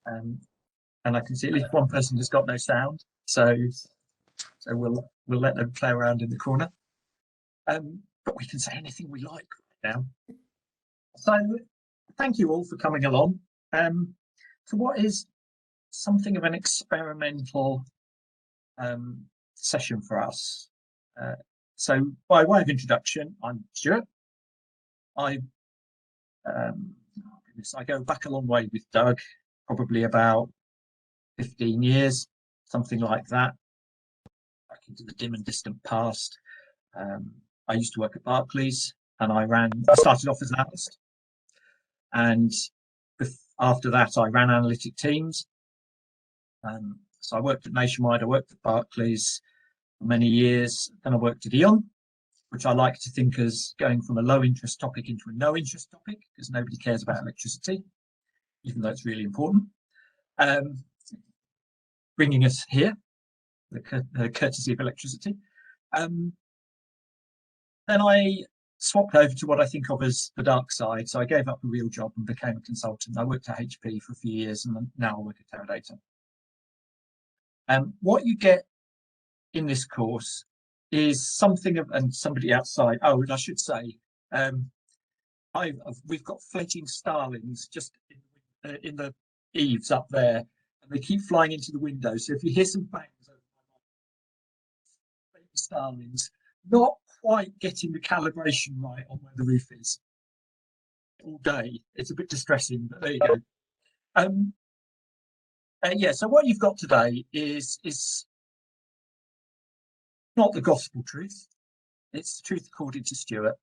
And I can see at least one person has got no sound, so we'll let them play around in the corner. But we can say anything we like right now. So thank you all for coming along. So what is something of an experimental session for us? So by way of introduction, I'm Stewart. I go back a long way with Doug, probably about 15 years, something like that, back into the dim and distant past. I used to work at Barclays, and I started off as an analyst, and after that I ran analytic teams. So I worked at Nationwide, I worked at Barclays for many years, then I worked at E.ON, which I like to think as going from a low interest topic into a no interest topic, because nobody cares about electricity, even though it's really important. Bringing us here, the courtesy of electricity. Then I swapped over to what I think of as the dark side. So I gave up a real job and became a consultant. I worked at HP for a few years, and now I work at Teradata. What you get in this course is something of, and somebody outside, oh, and I should say, we've got fledgling starlings just in the eaves up there, and they keep flying into the window. So if you hear some bangs over my baby starlings, not quite getting the calibration right on where the roof is all day. It's a bit distressing, but there you go. Yeah, so what you've got today is not the gospel truth. It's the truth according to Stewart.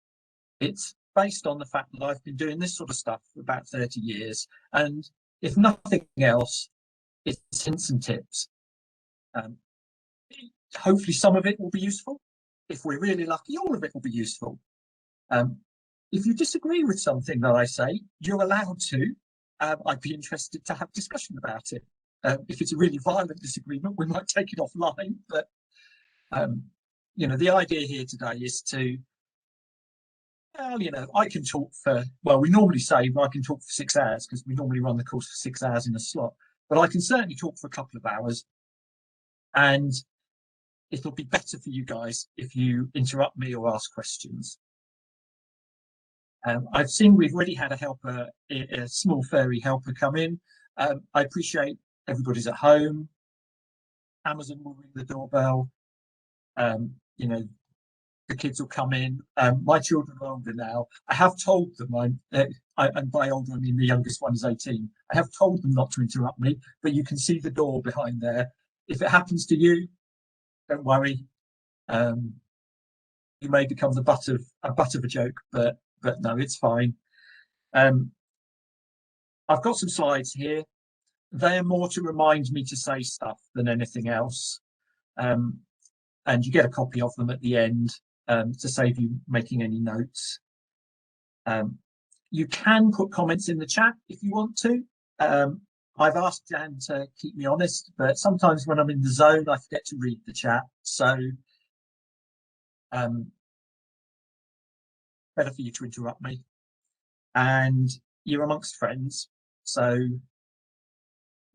It's based on the fact that I've been doing this sort of stuff for about 30 years. And if nothing else, it's hints and tips. Hopefully some of it will be useful. If we're really lucky, all of it will be useful. If you disagree with something that I say, you're allowed to. I'd be interested to have discussion about it. If it's a really violent disagreement, we might take it offline. But you know, the idea here today is to, well, you know, I can talk for, well, we normally say I can talk for 6 hours because we normally run the course for 6 hours in a slot, but I can certainly talk for a couple of hours, and it'll be better for you guys if you interrupt me or ask questions. I've seen we've already had a helper, a small furry helper come in. I appreciate everybody's at home. Amazon will ring the doorbell. You know, the kids will come in. My children are older now. I have told them, and by older I mean the youngest one is 18. I have told them not to interrupt me, but you can see the door behind there. If it happens to you, don't worry. You may become the butt of a joke, but no, it's fine. I've got some slides here. They're more to remind me to say stuff than anything else. And you get a copy of them at the end to save you making any notes. You can put comments in the chat if you want to. I've asked Jan to keep me honest, but sometimes when I'm in the zone, I forget to read the chat. So better for you to interrupt me. And you're amongst friends, so you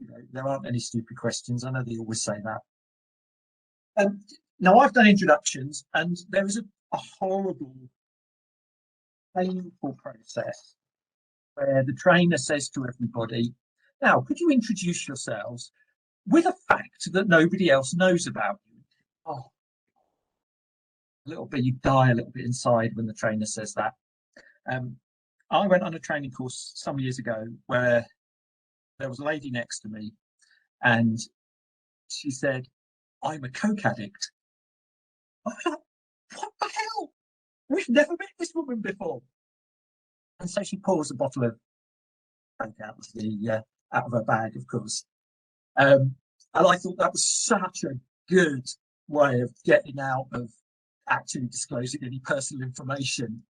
know, there aren't any stupid questions. I know they always say that. Now I've done introductions, and there is a horrible, painful process where the trainer says to everybody, now, could you introduce yourselves with a fact that nobody else knows about you? Oh, a little bit, you die a little bit inside when the trainer says that. I went on a training course some years ago where there was a lady next to me, and she said, I'm a coke addict. I was like, what the hell? We've never met this woman before. And so she pours a bottle of coke out of her bag, of course. And I thought that was such a good way of getting out of actually disclosing any personal information.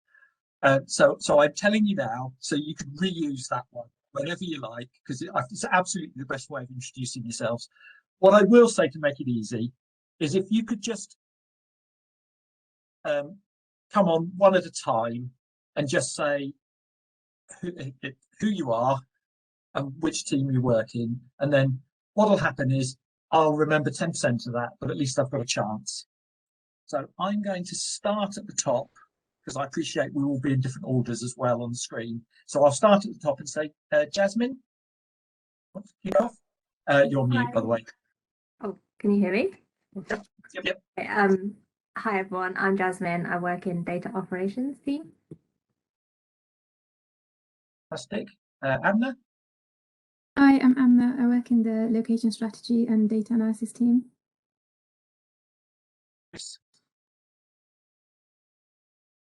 So I'm telling you now, so you can reuse that one whenever you like, because it's absolutely the best way of introducing yourselves. What I will say to make it easy is if you could just come on one at a time, and just say who you are, and then you can introduce yourself, and then I'll come on. And then you can come on one at a time, and just say who you are, and then you can introduce yourself, and then I'll come on. And then you can come on one at a time, and just say who you are, and then you can introduce yourself, and then I'll come on. And then you can come on one at a time, and just say who you are, and which team you work in. And then what will happen is I'll remember 10% of that, but at least I've got a chance. So I'm going to start at the top because I appreciate we will be in different orders as well on the screen. So I'll start at the top and say, Jasmine, kick off. You're on mute, by the way. Oh, can you hear me? Yep. Okay, hi everyone, I'm Jasmine. I work in data operations team. Fantastic. Amna? Hi, I'm Amna. I work in the location strategy and data analysis team. Chris?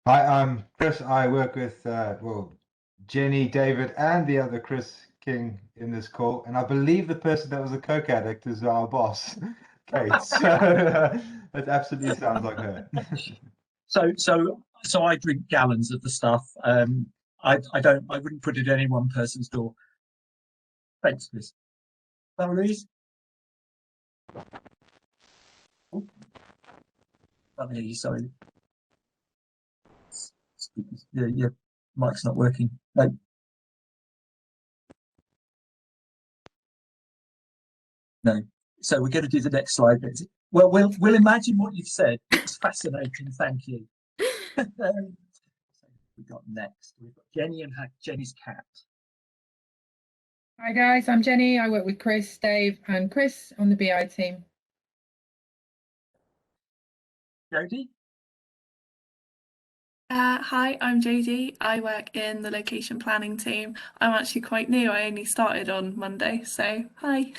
Hi, I'm Chris. I work with Jenny, David, and the other Chris King in this call, and I believe the person that was a coke addict is our boss, Kate. So it absolutely sounds like her. So I drink gallons of the stuff. I wouldn't put it in any one person's door. Thanks, Chris. Louise? Oh, can't hear you, sorry. Your mic's not working. No. No. So we're going to do the next slide. Well, we'll imagine what you've said. It's fascinating. Thank you. We've got next. We've got Jenny and Jenny's cat. Hi guys, I'm Jenny. I work with Chris, Dave, and Chris on the BI team. Jodie? Hi, I'm Jodie. I work in the location planning team. I'm actually quite new. I only started on Monday, so hi.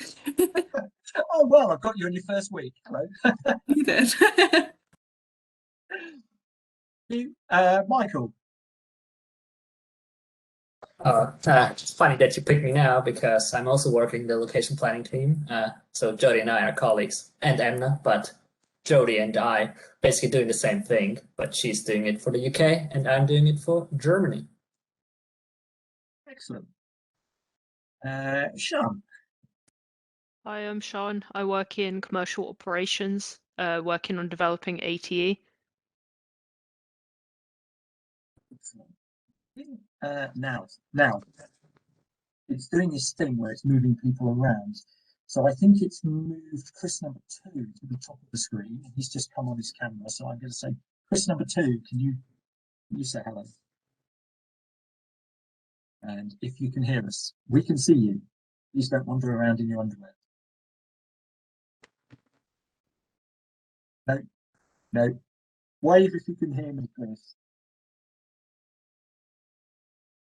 Oh, well, I've got you in your first week. Hello. You did. Michael? It's funny that you picked me now because I'm also working the location planning team. So Jody and I are colleagues, and Emna, but Jody and I basically doing the same thing, but she's doing it for the UK and I'm doing it for Germany. Excellent. Sean? Hi, I'm Sean. I work in commercial operations, working on developing ATE. Now, it's doing this thing where it's moving people around. So I think it's moved Chris number 2 to the top of the screen. He's just come on his camera, so I'm going to say, Chris number 2, can you say hello? And if you can hear us, we can see you. Please don't wander around in your underwear. No. Wave if you can hear me, Chris.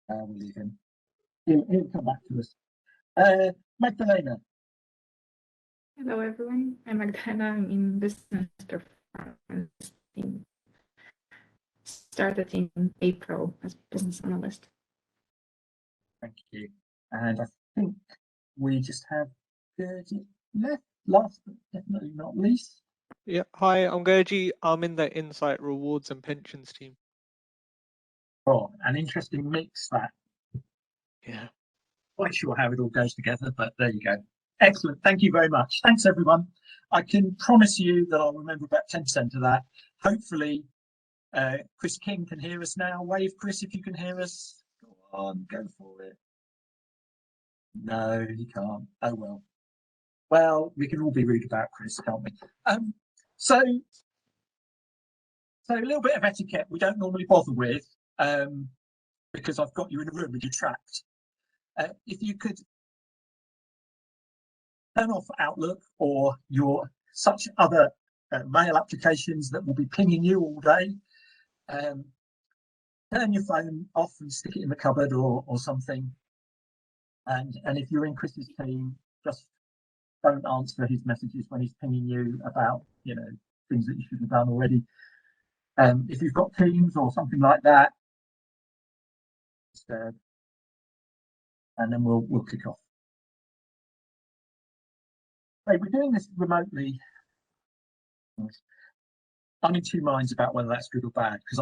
We'll leave him. He'll come back to us. Magdalena. Hello, everyone. I'm Magdalena. I'm in business performance team. Started in April as business analyst. Thank you. And I think we just have Gertie left. Last but definitely not least. Yeah, hi, I'm Gertie. I'm in the Insight Rewards and Pensions team. Oh, an interesting mix that. Yeah. Quite sure how it all goes together, but there you go. Excellent. Thank you very much. Thanks, everyone. I can promise you that I'll remember about 10% of that. Hopefully, Chris King can hear us now. Wave, Chris, if you can hear us. Go on, go for it. No, he can't. Oh, well. Well, we can all be rude about Chris, can't we? So a little bit of etiquette we don't normally bother with because I've got you in a room and you're trapped. If you could turn off Outlook or your such other mail applications that will be pinging you all day, turn your phone off and stick it in the cupboard or something. And if you're in Chris's team, just don't answer his messages when he's pinging you about, things that you should have done already. If you've got Teams or something like that, and then we'll kick off. Hey, we're doing this remotely. I'm in two minds about whether that's good or bad because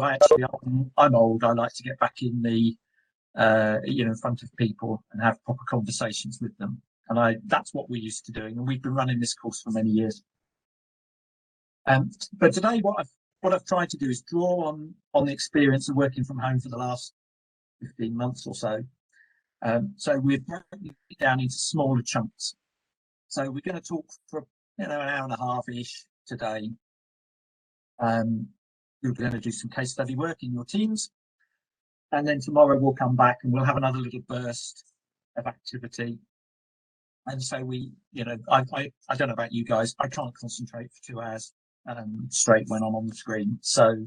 I'm old. I like to get back in the in front of people and have proper conversations with them. And that's what we're used to doing, and we've been running this course for many years. But today, what I've tried to do is draw on the experience of working from home for the last 15 months or so, So we're broken it down into smaller chunks. So we're going to talk for an hour and a half-ish today. You're going to do some case study work in your teams. And then tomorrow we'll come back and we'll have another little burst of activity. And so we, I don't know about you guys, I can't concentrate for 2 hours straight when I'm on the screen. So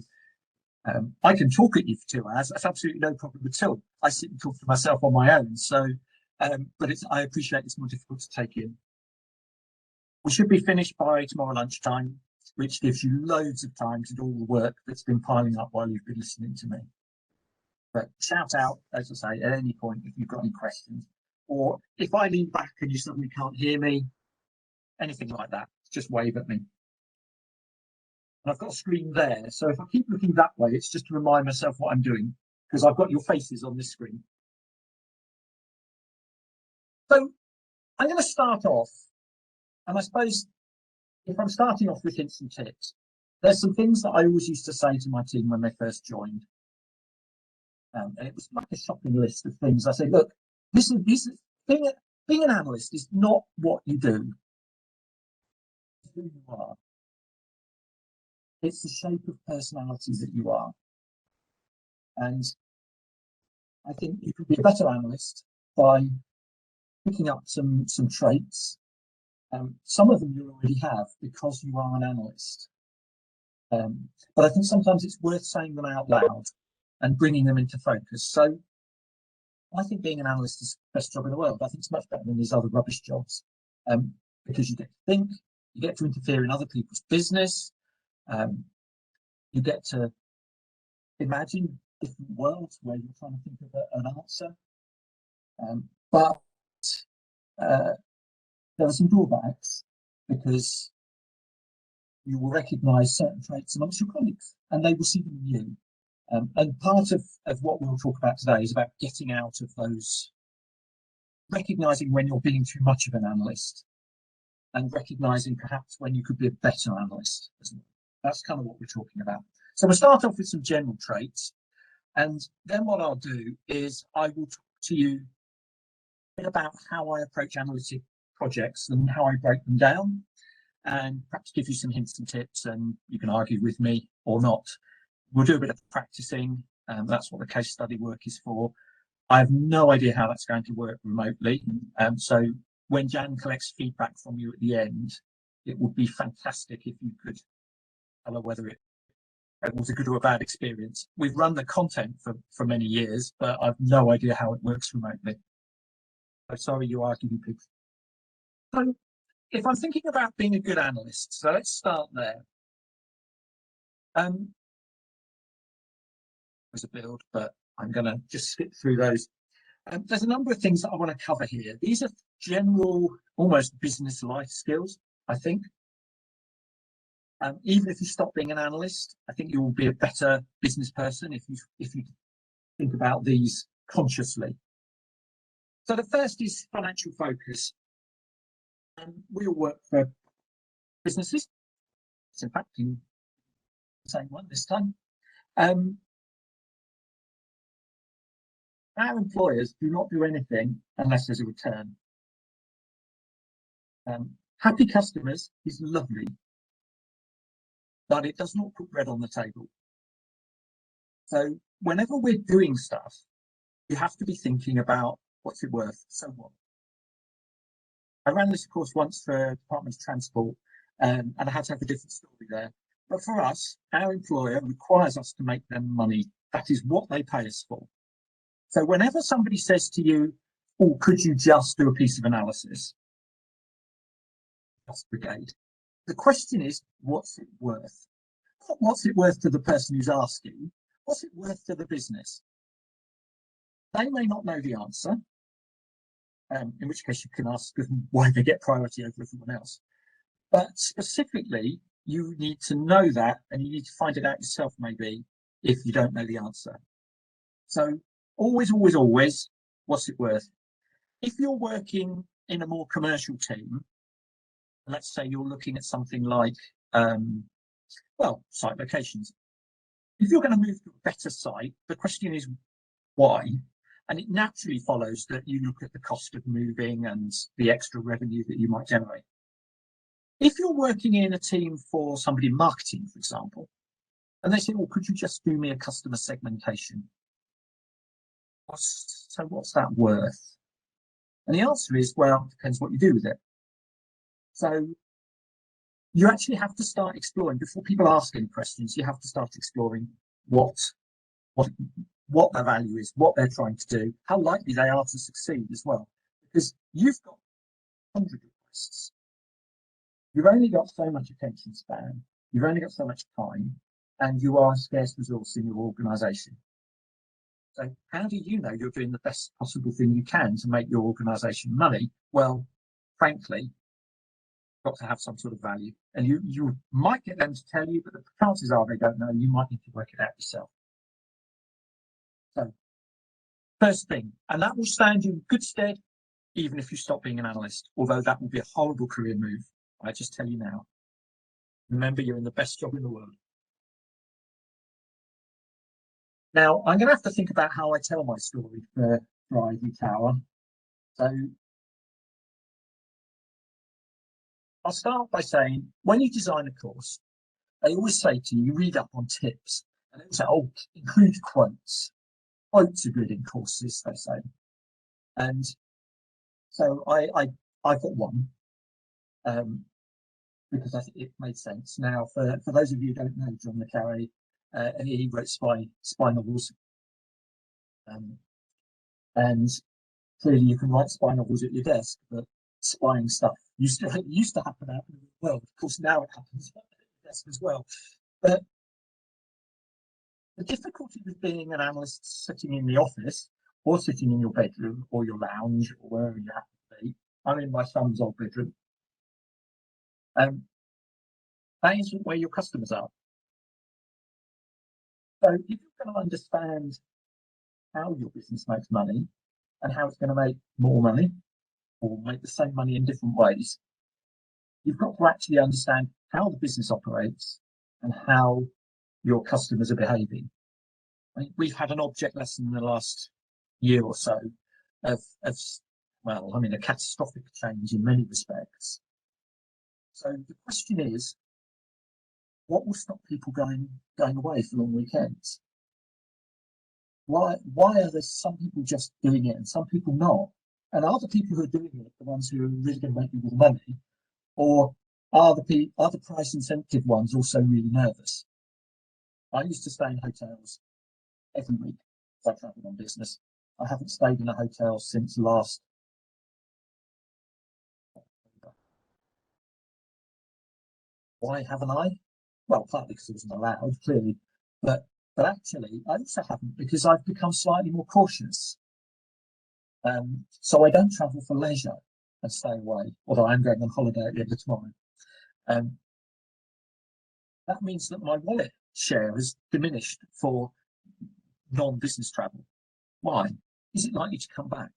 I can talk at you for 2 hours. That's absolutely no problem at all. I sit and talk to myself on my own. So, but I appreciate it's more difficult to take in. We should be finished by tomorrow lunchtime, which gives you loads of time to do all the work that's been piling up while you've been listening to me. But shout out, as I say, at any point if you've got any questions. Or if I lean back and you suddenly can't hear me, anything like that, just wave at me. And I've got a screen there, so if I keep looking that way, it's just to remind myself what I'm doing, because I've got your faces on this screen. So I'm going to start off, and I suppose if I'm starting off with hints and tips, there's some things that I always used to say to my team when they first joined. And it was like a shopping list of things. I say, look, this is being an analyst is not what you do. It's who you are. It's the shape of personality that you are. And I think you can be a better analyst by picking up some traits. Some of them you already have because you are an analyst. But I think sometimes it's worth saying them out loud and bringing them into focus. So I think being an analyst is the best job in the world. I think it's much better than these other rubbish jobs because you get to think, you get to interfere in other people's business, you get to imagine different worlds where you're trying to think of an answer. But there are some drawbacks because you will recognise certain traits amongst your colleagues and they will see them in you. And part of what we'll talk about today is about getting out of those, recognising when you're being too much of an analyst and recognising perhaps when you could be a better analyst. That's kind of what we're talking about. So we'll start off with some general traits. And then what I'll do is I will talk to you a bit about how I approach analytic projects and how I break them down, and perhaps give you some hints and tips, and you can argue with me or not. We'll do a bit of practicing, and that's what the case study work is for. I have no idea how that's going to work remotely. So when Jan collects feedback from you at the end, it would be fantastic if you could tell her whether it was a good or a bad experience. We've run the content for many years, but I've no idea how it works remotely. So sorry you are giving people. So if I'm thinking about being a good analyst, so let's start there. There's a build, but I'm going to just skip through those. There's a number of things that I want to cover here. These are general, almost business life skills, I think. Even if you stop being an analyst, I think you will be a better business person if you think about these consciously. So the first is financial focus. We all work for businesses. It's in fact in the same one this time. Our employers do not do anything unless there's a return. Happy customers is lovely, but it does not put bread on the table. So whenever we're doing stuff, you have to be thinking about what's it worth, so what? I ran this course once for Department of Transport, and I had to have a different story there. But for us, our employer requires us to make them money. That is what they pay us for. So whenever somebody says to you, oh, could you just do a piece of analysis? That's brigade. The question is, what's it worth? Not what's it worth to the person who's asking, what's it worth to the business? They may not know the answer, in which case you can ask them why they get priority over everyone else. But specifically, you need to know that, and you need to find it out yourself, maybe, if you don't know the answer. So always, always, always, what's it worth? If you're working in a more commercial team, let's say you're looking at something like, well, site locations. If you're going to move to a better site, the question is why? And it naturally follows that you look at the cost of moving and the extra revenue that you might generate. If you're working in a team for somebody in marketing, for example, and they say, well, could you just do me a customer segmentation? What's that worth? And the answer is, well, it depends what you do with it. So you actually have to start exploring, before people ask any questions, you have to start exploring what their value is, what they're trying to do, how likely they are to succeed as well. Because you've got 100 requests. You've only got so much attention span, you've only got so much time, and you are a scarce resource in your organisation. So how do you know you're doing the best possible thing you can to make your organisation money? Well, frankly, you've got to have some sort of value. And you might get them to tell you, but the chances are they don't know. You might need to work it out yourself. So first thing, and that will stand you in good stead, even if you stop being an analyst, although that will be a horrible career move. I just tell you now. Remember, you're in the best job in the world. Now, I'm going to have to think about how I tell my story for Ivory Tower. So I'll start by saying, when you design a course, they always say to you, you read up on tips, and they say, oh, include quotes. Quotes are good in courses, they say. And so I got one, because I think it made sense. Now, for those of you who don't know John le Carré, he wrote spy novels. And clearly you can write spy novels at your desk, but spying stuff used to happen out in the world. Of course, now it happens at your desk as well. But the difficulty with being an analyst sitting in the office or sitting in your bedroom or your lounge or wherever you happen to be, I'm in my son's old bedroom, that isn't where your customers are. So if you're going to understand how your business makes money and how it's going to make more money or make the same money in different ways, you've got to actually understand how the business operates and how your customers are behaving. I mean, we've had an object lesson in the last year or so of well, I mean, a catastrophic change in many respects. So the question is, what will stop people going away for long weekends? Why are there some people just doing it and some people not? And are the people who are doing it the ones who are really going to make you more money, or are the price incentive ones also really nervous? I used to stay in hotels every week as I travelled on business. I haven't stayed in a hotel since last October. Why haven't I? Well, partly because it wasn't allowed, clearly, but actually I also haven't, because I've become slightly more cautious. So I don't travel for leisure and stay away, although I'm going on holiday at the end of tomorrow. That means that my wallet share has diminished for non-business travel. Why? Is it likely to come back?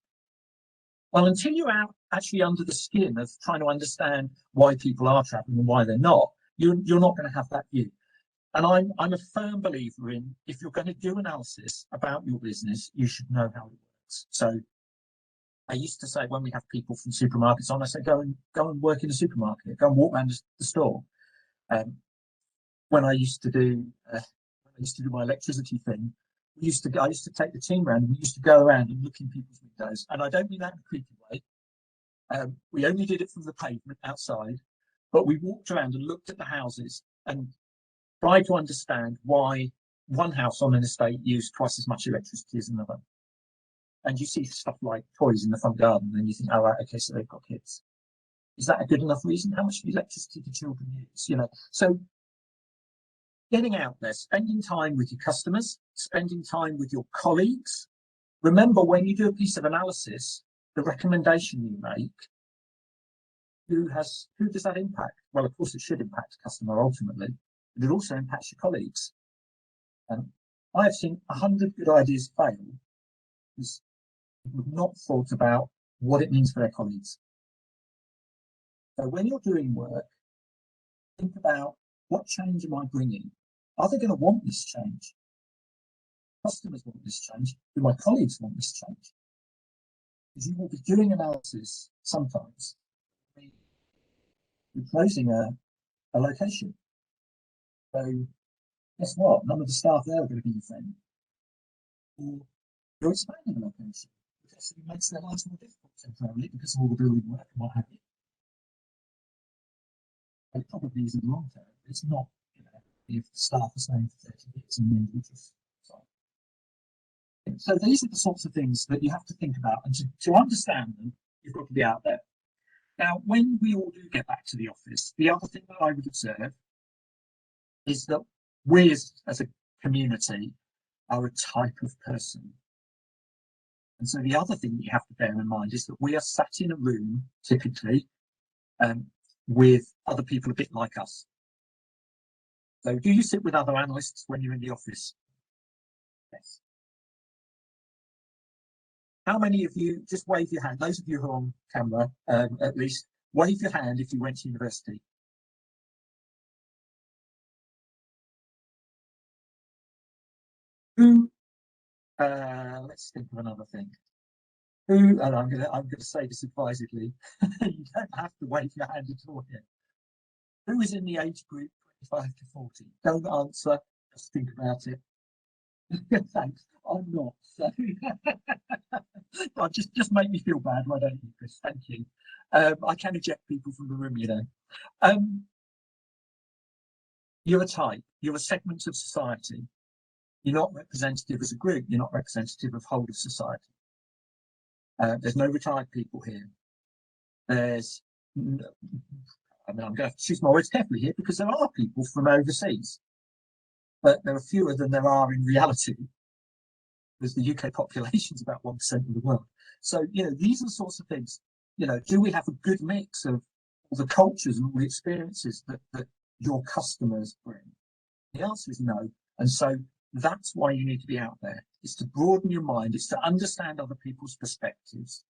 Well, until you're out actually under the skin of trying to understand why people are traveling and why they're not, you're not going to have that view. And I'm a firm believer in, if you're going to do analysis about your business, you should know how it works. So I used to say, when we have people from supermarkets on, I say, go and work in a supermarket, go and walk around the store. When I used to do my electricity thing, I used to take the team around, and we used to go around and look in people's windows. And I don't mean that in a creepy way. We only did it from the pavement outside, but we walked around and looked at the houses and tried to understand why one house on an estate used twice as much electricity as another. And you see stuff like toys in the front garden, and you think, oh, right, okay, so they've got kids. Is that a good enough reason? How much electricity do children use? So getting out there, spending time with your customers, spending time with your colleagues. Remember, when you do a piece of analysis, the recommendation you make, who does that impact? Well, of course, it should impact the customer ultimately, but it also impacts your colleagues. I have seen 100 good ideas fail because people have not thought about what it means for their colleagues. So when you're doing work, think about, what change am I bringing? Are they going to want this change? customers want this change? Do my colleagues want this change? Because you will be doing analysis sometimes. You're closing a location. So guess what? None of the staff there are going to be your friend. Or you're expanding a location. Which actually makes their lives more difficult temporarily because of all the building work and what have you. It probably isn't long term. It's not, you know, if the staff are staying for 30 years and then just sorry. So these are the sorts of things that you have to think about, and to understand them, you've got to be out there. Now, when we all do get back to the office, the other thing that I would observe is that we as a community are a type of person. And so the other thing that you have to bear in mind is that we are sat in a room, typically, with other people a bit like us. So do you sit with other analysts when you're in the office? Yes. How many of you, just wave your hand, those of you who are on camera, at least, wave your hand if you went to university. Who, let's think of another thing. Who, and I'm gonna say this advisedly, you don't have to wave your hand at all here. Who is in the age group 25 to 40? Don't answer, just think about it. Thanks, I'm not. So just make me feel bad, why don't you, Chris? Thank you. I can eject people from the room, you know. You're a type, you're a segment of society. You're not representative as a group, you're not representative of whole of society. There's no retired people here. There's, I mean, I'm going to choose my words carefully here because there are people from overseas, but there are fewer than there are in reality, because the UK population is about 1% of the world. So, you know, these are the sorts of things, you know, do we have a good mix of all the cultures and all the experiences that your customers bring? The answer is no. And so that's why you need to be out there. It's to broaden your mind. It's to understand other people's perspectives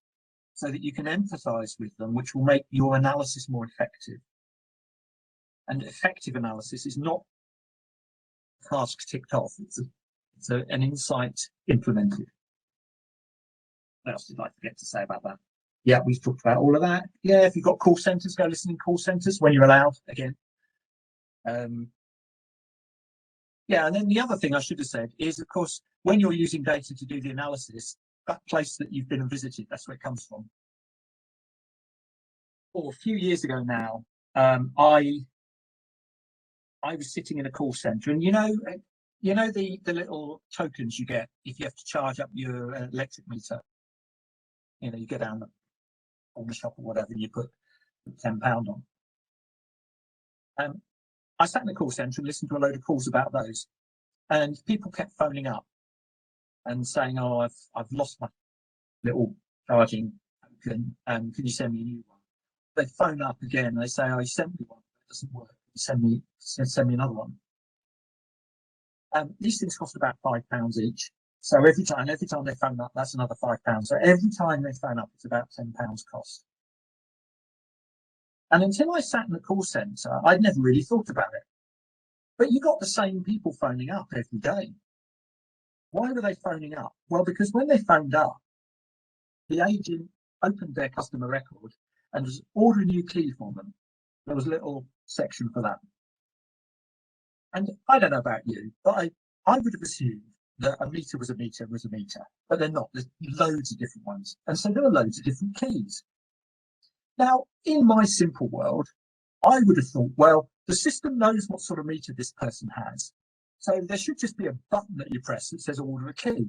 so that you can empathize with them, which will make your analysis more effective. And effective analysis is not a task ticked off. It's an insight implemented. What else did I forget to say about that? Yeah, we've talked about all of that. Yeah, if you've got call centers, go listen in call centers when you're allowed again. Yeah, and then the other thing I should have said is, of course, when you're using data to do the analysis, that place that you've been and visited, that's where it comes from. Or a few years ago now, I was sitting in a call center, and you know the little tokens you get if you have to charge up your electric meter. You know, you go down the shop or whatever, and you put £10 on. I sat in the call centre and listened to a load of calls about those, and people kept phoning up and saying, "Oh, I've lost my little charging token. Can you send me a new one?" They phone up again. And they say, "Oh, you sent me one. It doesn't work. Send me another one." These things cost about £5 each. So every time they phone up, that's another £5. So every time they phone up, it's about £10 cost. And until I sat in the call centre, I'd never really thought about it. But you got the same people phoning up every day. Why were they phoning up? Well, because when they phoned up, the agent opened their customer record and was order a new key for them. There was a little section for that. And I don't know about you, but I would have assumed that a meter was a meter was a meter, but they're not. There's loads of different ones. And so there are loads of different keys. Now, in my simple world, I would have thought, well, the system knows what sort of meter this person has. So there should just be a button that you press that says order a key.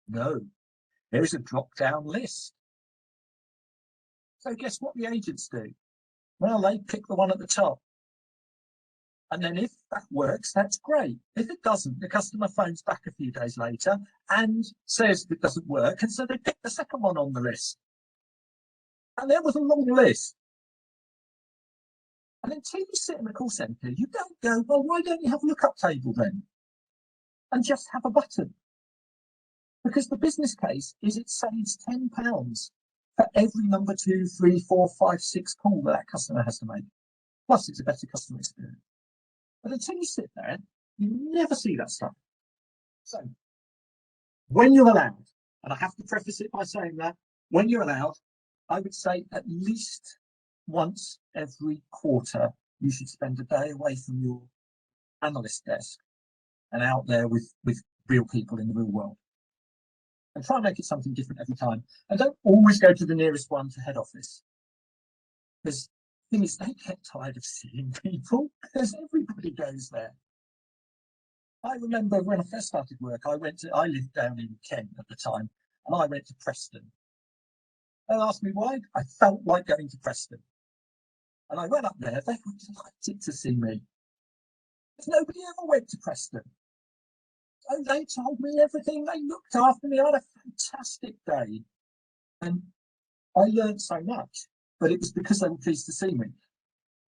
No, there is a drop-down list. So guess what the agents do? Well, they pick the one at the top. And then if that works, that's great. If it doesn't, the customer phones back a few days later and says it doesn't work. And so they pick the second one on the list. And there was a long list. And until you sit in a call centre, you don't go, well, why don't you have a lookup table then? And just have a button. Because the business case is it saves £10 for every number 2, 3, 4, 5, 6 call that customer has to make. Plus, it's a better customer experience. But until you sit there, you never see that stuff. So when you're allowed, and I have to preface it by saying that, when you're allowed, I would say at least once every quarter, you should spend a day away from your analyst desk and out there with real people in the real world. And try and make it something different every time. And don't always go to the nearest one to head office. Because the thing is, they get tired of seeing people because everybody goes there. I remember when I first started work, I lived down in Kent at the time, and I went to Preston. They asked me why. I felt like going to Preston. And I went up there, they were delighted to see me. Because nobody ever went to Preston. So they told me everything, they looked after me, I had a fantastic day. And I learned so much, but it was because they were pleased to see me.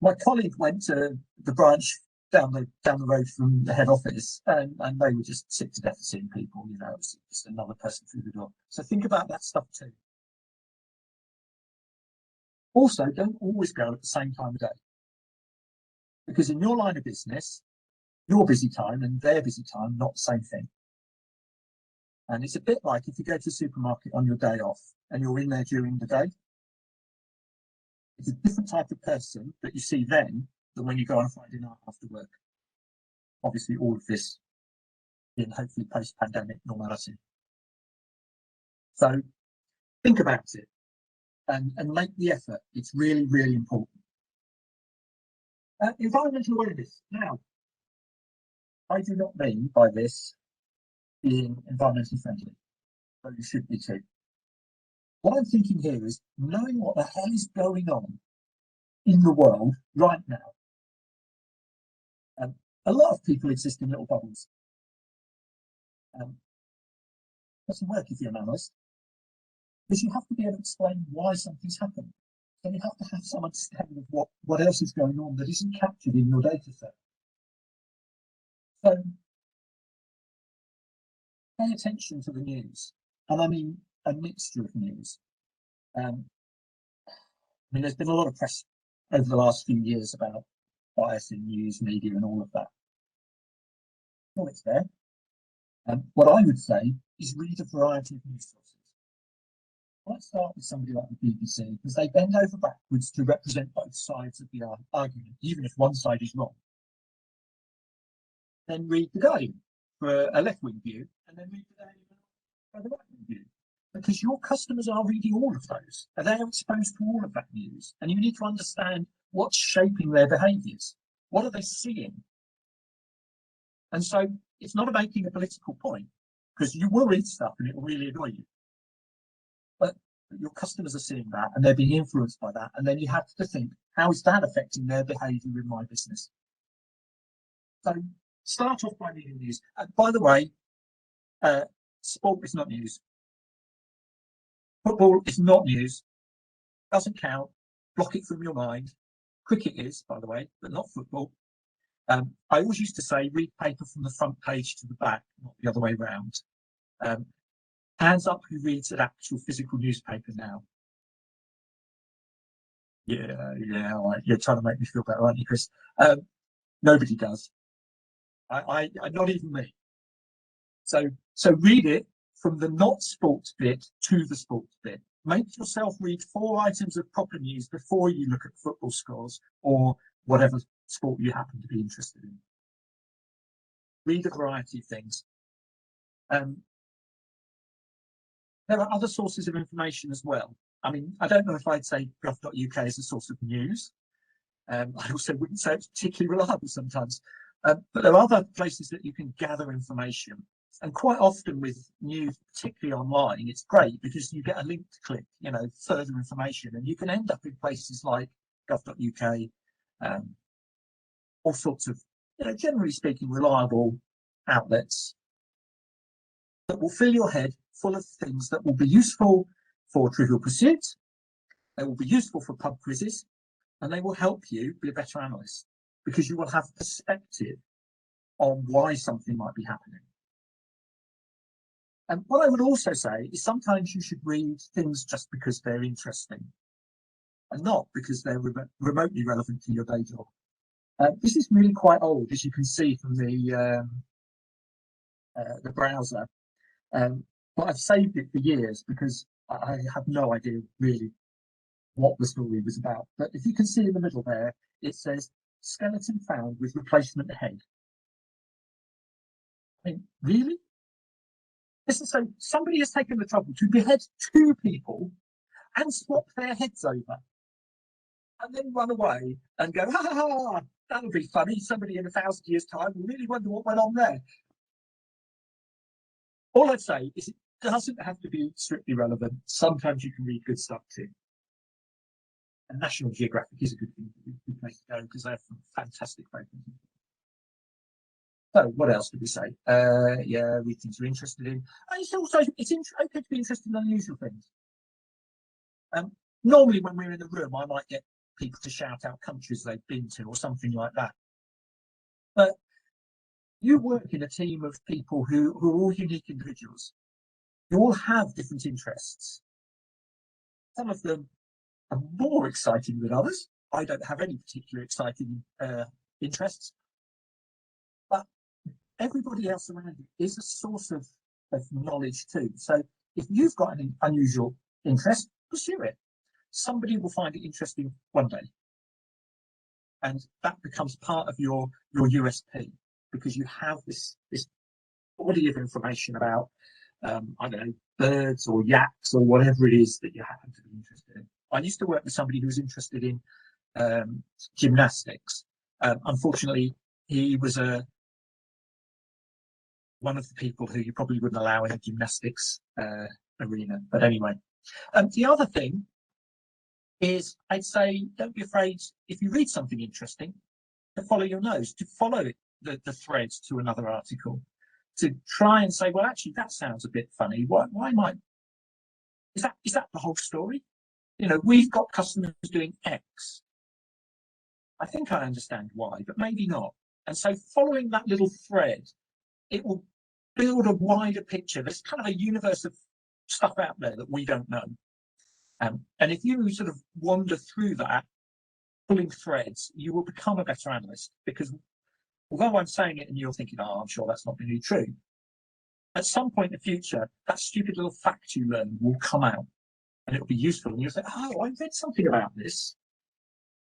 My colleague went to the branch down the road from the head office, and they were just sick to death of seeing people, you know, it was just another person through the door. So think about that stuff too. Also, don't always go at the same time of day. Because in your line of business, your busy time and their busy time, not the same thing. And it's a bit like if you go to the supermarket on your day off and you're in there during the day, it's a different type of person that you see then than when you go on a Friday night after work. Obviously, all of this in hopefully post-pandemic normality. So think about it and make the effort. It's really, really important. Environmental awareness. Now, I do not mean by this being environmentally friendly, but you should be too. What I'm thinking here is knowing what the hell is going on in the world right now. A lot of people exist in little bubbles. Doesn't work if you're an analyst, because you have to be able to explain why something's happened. So you have to have some understanding of what else is going on that isn't captured in your data set. So pay attention to the news, and I mean a mixture of news. I mean, there's been a lot of press over the last few years about bias in news, media, and all of that. Well, it's there. What I would say is read a variety of news sources. Let's start with somebody like the BBC, because they bend over backwards to represent both sides of the argument, even if one side is wrong. Then read The Guardian for a left-wing view, and then read The Daily for the right-wing view. Because your customers are reading all of those, and they are exposed to all of that news. And you need to understand what's shaping their behaviours. What are they seeing? And so it's not making a political point, because you will read stuff and it will really annoy you. But your customers are seeing that and they're being influenced by that. And then you have to think, how is that affecting their behaviour in my business? So start off by reading news. By the way, sport is not news. Football is not news. Doesn't count. Block it from your mind. Cricket is, by the way, but not football. I always used to say, read paper from the front page to the back, not the other way around. Hands up who reads an actual physical newspaper now. Yeah, right. You're trying to make me feel better, aren't you, Chris? Nobody does. I not even me. So read it from the not sports bit to the sports bit. Make yourself read 4 items of proper news before you look at football scores or whatever sport you happen to be interested in. Read a variety of things. There are other sources of information as well. I mean, I don't know if I'd say gov.uk is a source of news. I also wouldn't say it's particularly reliable sometimes. But there are other places that you can gather information. And quite often with news, particularly online, it's great because you get a link to click, you know, further information. And you can end up in places like gov.uk, all sorts of, you know, generally speaking, reliable outlets that will fill your head full of things that will be useful for Trivial Pursuit, they will be useful for pub quizzes, and they will help you be a better analyst because you will have perspective on why something might be happening. And what I would also say is sometimes you should read things just because they're interesting and not because they're remotely relevant to your day job. This is really quite old, as you can see from the browser. But I've saved it for years because I have no idea really what the story was about. But if you can see in the middle there, it says skeleton found with replacement head. I mean, really? This is so somebody has taken the trouble to behead 2 people and swap their heads over, and then run away and go, ha ha ha, that'll be funny. Somebody in 1,000 years' time will really wonder what went on there. All I'd say is it doesn't have to be strictly relevant. Sometimes you can read good stuff too. And National Geographic is a good place to go because they have some fantastic papers. So what else did we say? Yeah, read things you're interested in. And it's also okay to be interested in unusual things. Normally when we're in the room, I might get people to shout out countries they've been to or something like that. But you work in a team of people who are all unique individuals. You all have different interests. Some of them are more exciting than others. I don't have any particular exciting interests. But everybody else around you is a source of knowledge too. So if you've got an unusual interest, pursue it. Somebody will find it interesting one day. And that becomes part of your USP because you have this body of information about, I don't know, birds or yaks or whatever it is that you happen to be interested in. I used to work with somebody who was interested in gymnastics. Unfortunately, he was one of the people who you probably wouldn't allow in a gymnastics arena. But anyway, the other thing is I'd say don't be afraid if you read something interesting to follow your nose, to follow the threads to another article, to try and say, well, actually, that sounds a bit funny. Why might is that the whole story? You know, we've got customers doing X. I think I understand why, but maybe not. And so following that little thread, it will build a wider picture. There's kind of a universe of stuff out there that we don't know. And if you sort of wander through that, pulling threads, you will become a better analyst because although I'm saying it and you're thinking, oh, I'm sure that's not really true, at some point in the future, that stupid little fact you learn will come out and it'll be useful. And you'll say, oh, I read something about this.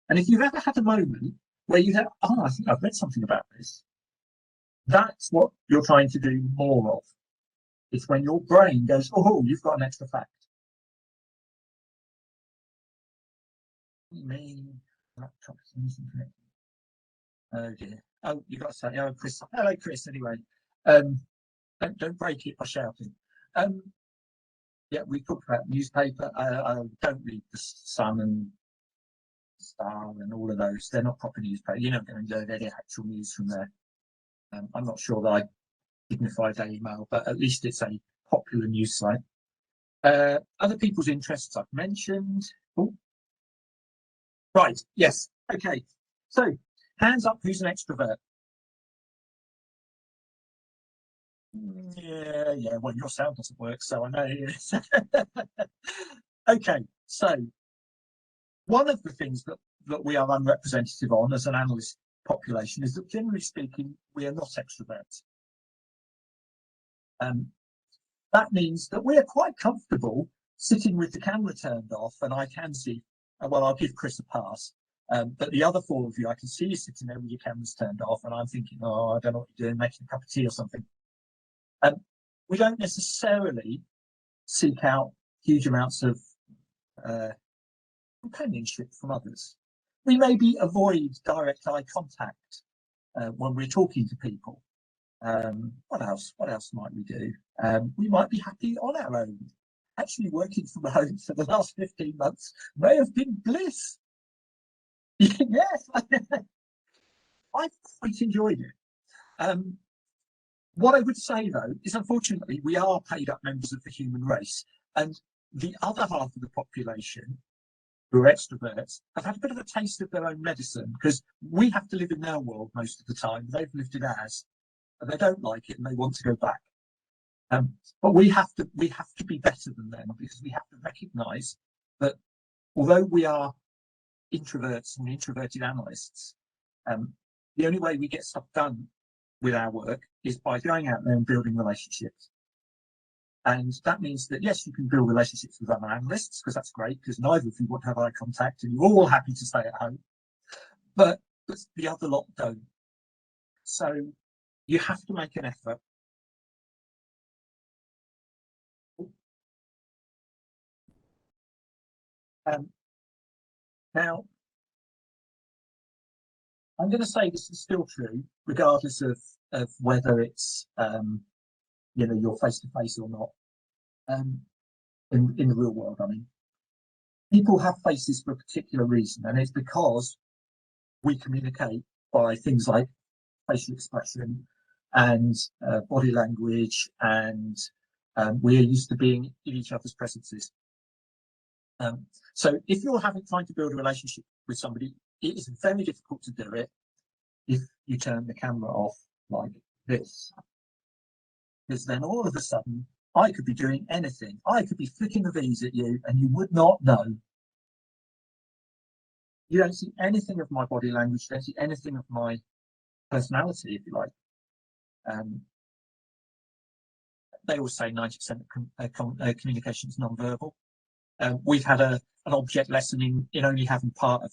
And if you've ever had a moment where you have, oh, I think I've read something about this, that's what you're trying to do more of. It's when your brain goes, oh, you've got an extra fact. Oh dear. Oh, you got to say, oh, Chris. Hello, Chris. Anyway, don't break it by shouting. Yeah, we talked about newspaper. I don't read the Sun and Star and all of those. They're not proper newspaper. You're not going to know their actual news from there. I'm not sure that I dignify Daily Mail, but at least it's a popular news site. Other people's interests I've mentioned. Oh. Right, yes, okay. So, hands up, who's an extrovert? Yeah, well, your sound doesn't work, so I know it is. Okay, so one of the things that we are unrepresentative on as an analyst population is that generally speaking, we are not extroverts. That means that we are quite comfortable sitting with the camera turned off and I can see, well, I'll give Chris a pass, but the other 4 of you, I can see you sitting there with your cameras turned off and I'm thinking, oh, I don't know what you're doing, making a cup of tea or something. We don't necessarily seek out huge amounts of companionship from others. We maybe avoid direct eye contact when we're talking to people. What else might we do? We might be happy on our own. Actually working from home for the last 15 months may have been bliss. Yes, I've quite enjoyed it. What I would say though is unfortunately we are paid up members of the human race, and the other half of the population who are extroverts have had a bit of a taste of their own medicine because we have to live in their world most of the time. They've lived in ours and they don't like it and they want to go back. But we have to be better than them because we have to recognise that although we are introverts and introverted analysts, the only way we get stuff done with our work is by going out there and building relationships. And that means that, yes, you can build relationships with other analysts, because that's great, because neither of you want to have eye contact and you're all happy to stay at home. But the other lot don't. So you have to make an effort. Now, I'm going to say this is still true, regardless of whether it's you know, you're face to face or not. In the real world, I mean, people have faces for a particular reason, and it's because we communicate by things like facial expression and body language, and we are used to being in each other's presences. So if you're trying to build a relationship with somebody, it is very difficult to do it if you turn the camera off like this, because then all of a sudden I could be doing anything. I could be flicking the V's at you and you would not know. You don't see anything of my body language, you don't see anything of my personality, if you like. They always say 90% of communication is non-verbal. We've had an object lesson in only having part of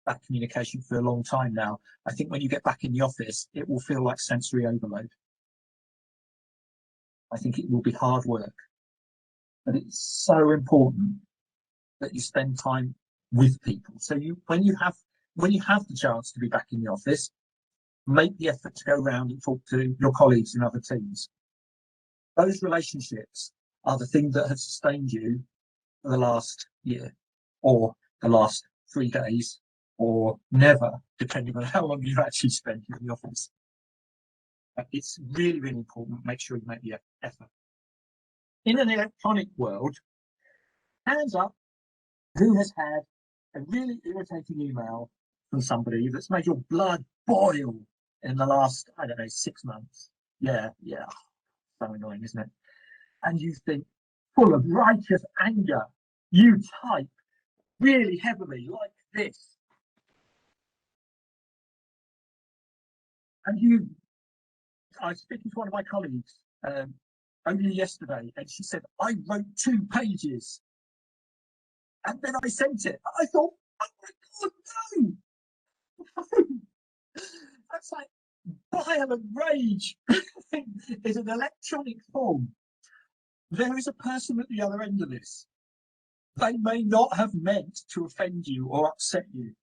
that communication for a long time now. I think when you get back in the office, it will feel like sensory overload. I think it will be hard work, but it's so important that you spend time with people. So when you have the chance to be back in the office, make the effort to go around and talk to your colleagues in other teams. Those relationships are the thing that have sustained you for the last year, or the last 3 days, or never, depending on how long you've actually spent in the office. It's really, really important. Make sure you make the effort. In an electronic world, hands up, who has had a really irritating email from somebody that's made your blood boil in the last, I don't know, 6 months? Yeah, so annoying, isn't it? And you think, full of righteous anger, you type really heavily like this. And I was speaking to one of my colleagues only yesterday, and she said, I wrote 2 pages. And then I sent it. I thought, oh my God, no! That's like violent rage. It's an electronic form. There is a person at the other end of this. They may not have meant to offend you or upset you.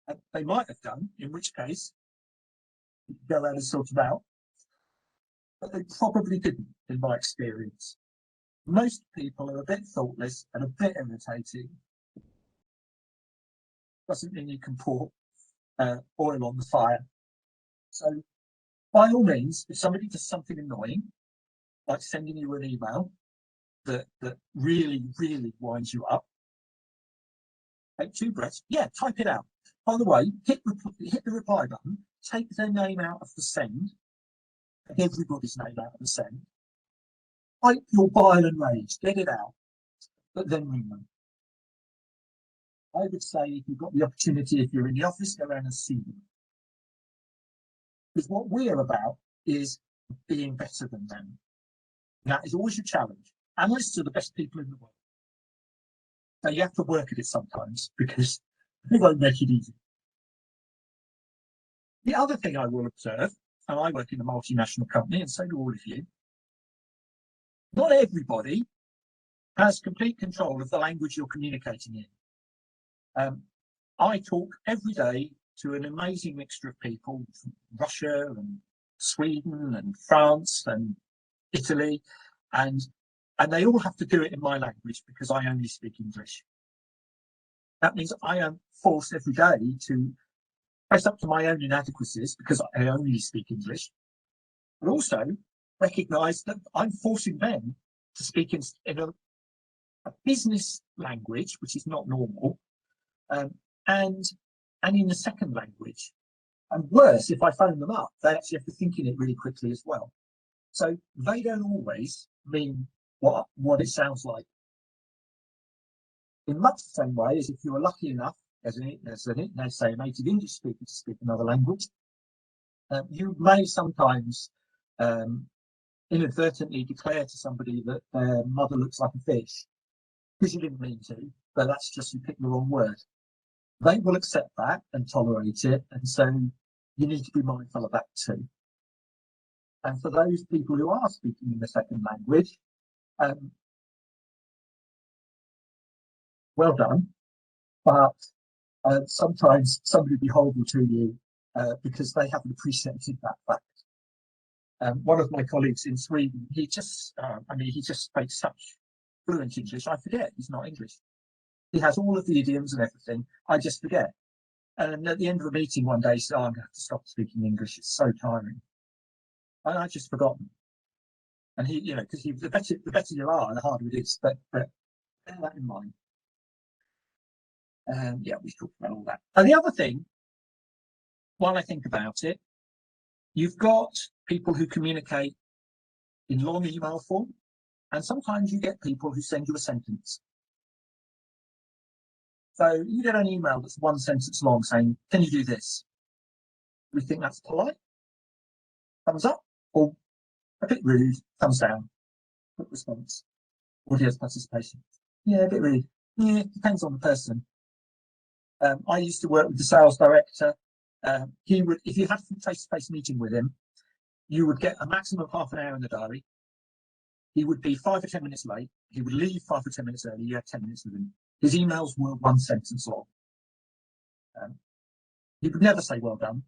And they might have done, in which case, you can go around and sort it out. But they probably didn't, in my experience. Most people are a bit thoughtless and a bit irritating. Doesn't mean you can pour oil on the fire. So, by all means, if somebody does something annoying, like sending you an email that really, really winds you up, take 2 breaths. Yeah, type it out. By the way, hit the reply button, take their name out of the send, everybody's name out of the send. Type your bile and rage, get it out, but then ring them. I would say, if you've got the opportunity, if you're in the office, go around and see them. Because what we're about is being better than them. And that is always your challenge. Analysts are the best people in the world. Now, you have to work at it sometimes, because they won't make it easy. The other thing I will observe, and I work in a multinational company, and so do all of you, not everybody has complete control of the language you're communicating in. I talk every day to an amazing mixture of people from Russia and Sweden and France and Italy, and they all have to do it in my language because I only speak English. That means I am forced every day to face up to my own inadequacies because I only speak English, but also recognise that I'm forcing them to speak in a business language, which is not normal, and in a second language. And worse, if I phone them up, they actually have to think in it really quickly as well. So they don't always mean what it sounds like. In much the same way as if you were lucky enough, as let's say a native English speaker, to speak another language, you may sometimes inadvertently declare to somebody that their mother looks like a fish, because you didn't mean to, but that's just you picked the wrong word. They will accept that and tolerate it, and so you need to be mindful of that too. And for those people who are speaking in the second language, well done, but sometimes somebody will be horrible to you because they haven't appreciated that fact. One of my colleagues in Sweden, he just speaks such fluent English, I forget he's not English. He has all of the idioms and everything, I just forget. And at the end of the meeting one day, he said, oh, I'm going to have to stop speaking English, it's so tiring. And I just forgotten. And he, you know, because the better you are, the harder it is, but bear that in mind. Yeah, we've talked about all that. And the other thing, while I think about it, you've got people who communicate in long email form, and sometimes you get people who send you a sentence. So you get an email that's one sentence long saying, can you do this? We think that's polite. Thumbs up, or a bit rude, thumbs down. Quick response. Audience participation. Yeah, a bit rude. Yeah, depends on the person. I used to work with the sales director. He would, if you had a face-to-face meeting with him, you would get a maximum of half an hour in the diary. He would be 5 or 10 minutes late. He would leave 5 or 10 minutes early. You had 10 minutes with him. His emails were one sentence long. He would never say well done.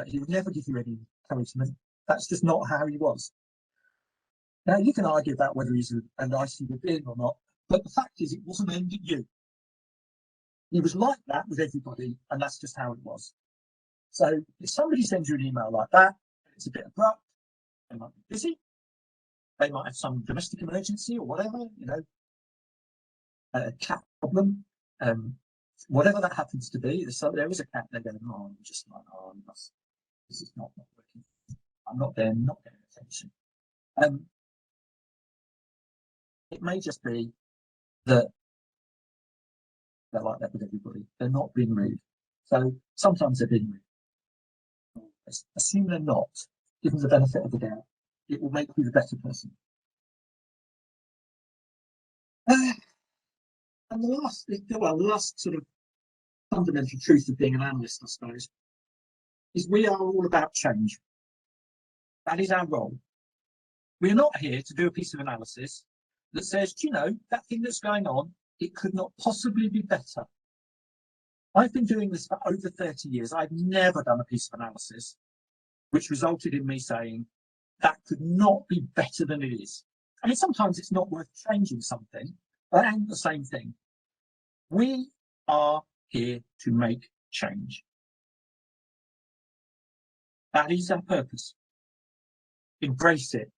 He would never give you any encouragement. That's just not how he was. Now, you can argue about whether he's a nice human being or not, but the fact is it wasn't aimed at you. He was like that with everybody, and that's just how it was. So if somebody sends you an email like that, it's a bit abrupt, they might be busy, they might have some domestic emergency or whatever, you know, a cat problem, whatever that happens to be. There is a cat there going, oh, I'm just like, oh, this is not working. I'm not getting attention. It may just be that they're like that with everybody. They're not being rude. So sometimes they're being rude. Assume they're not. Give them the benefit of the doubt. It will make you the better person. And the last sort of fundamental truth of being an analyst, I suppose, is we are all about change. That is our role. We're not here to do a piece of analysis that says, do you know, that thing that's going on, it could not possibly be better. I've been doing this for over 30 years. I've never done a piece of analysis which resulted in me saying that could not be better than it is. I mean, sometimes it's not worth changing something, but it ain't the same thing. We are here to make change. That is our purpose. Embrace it.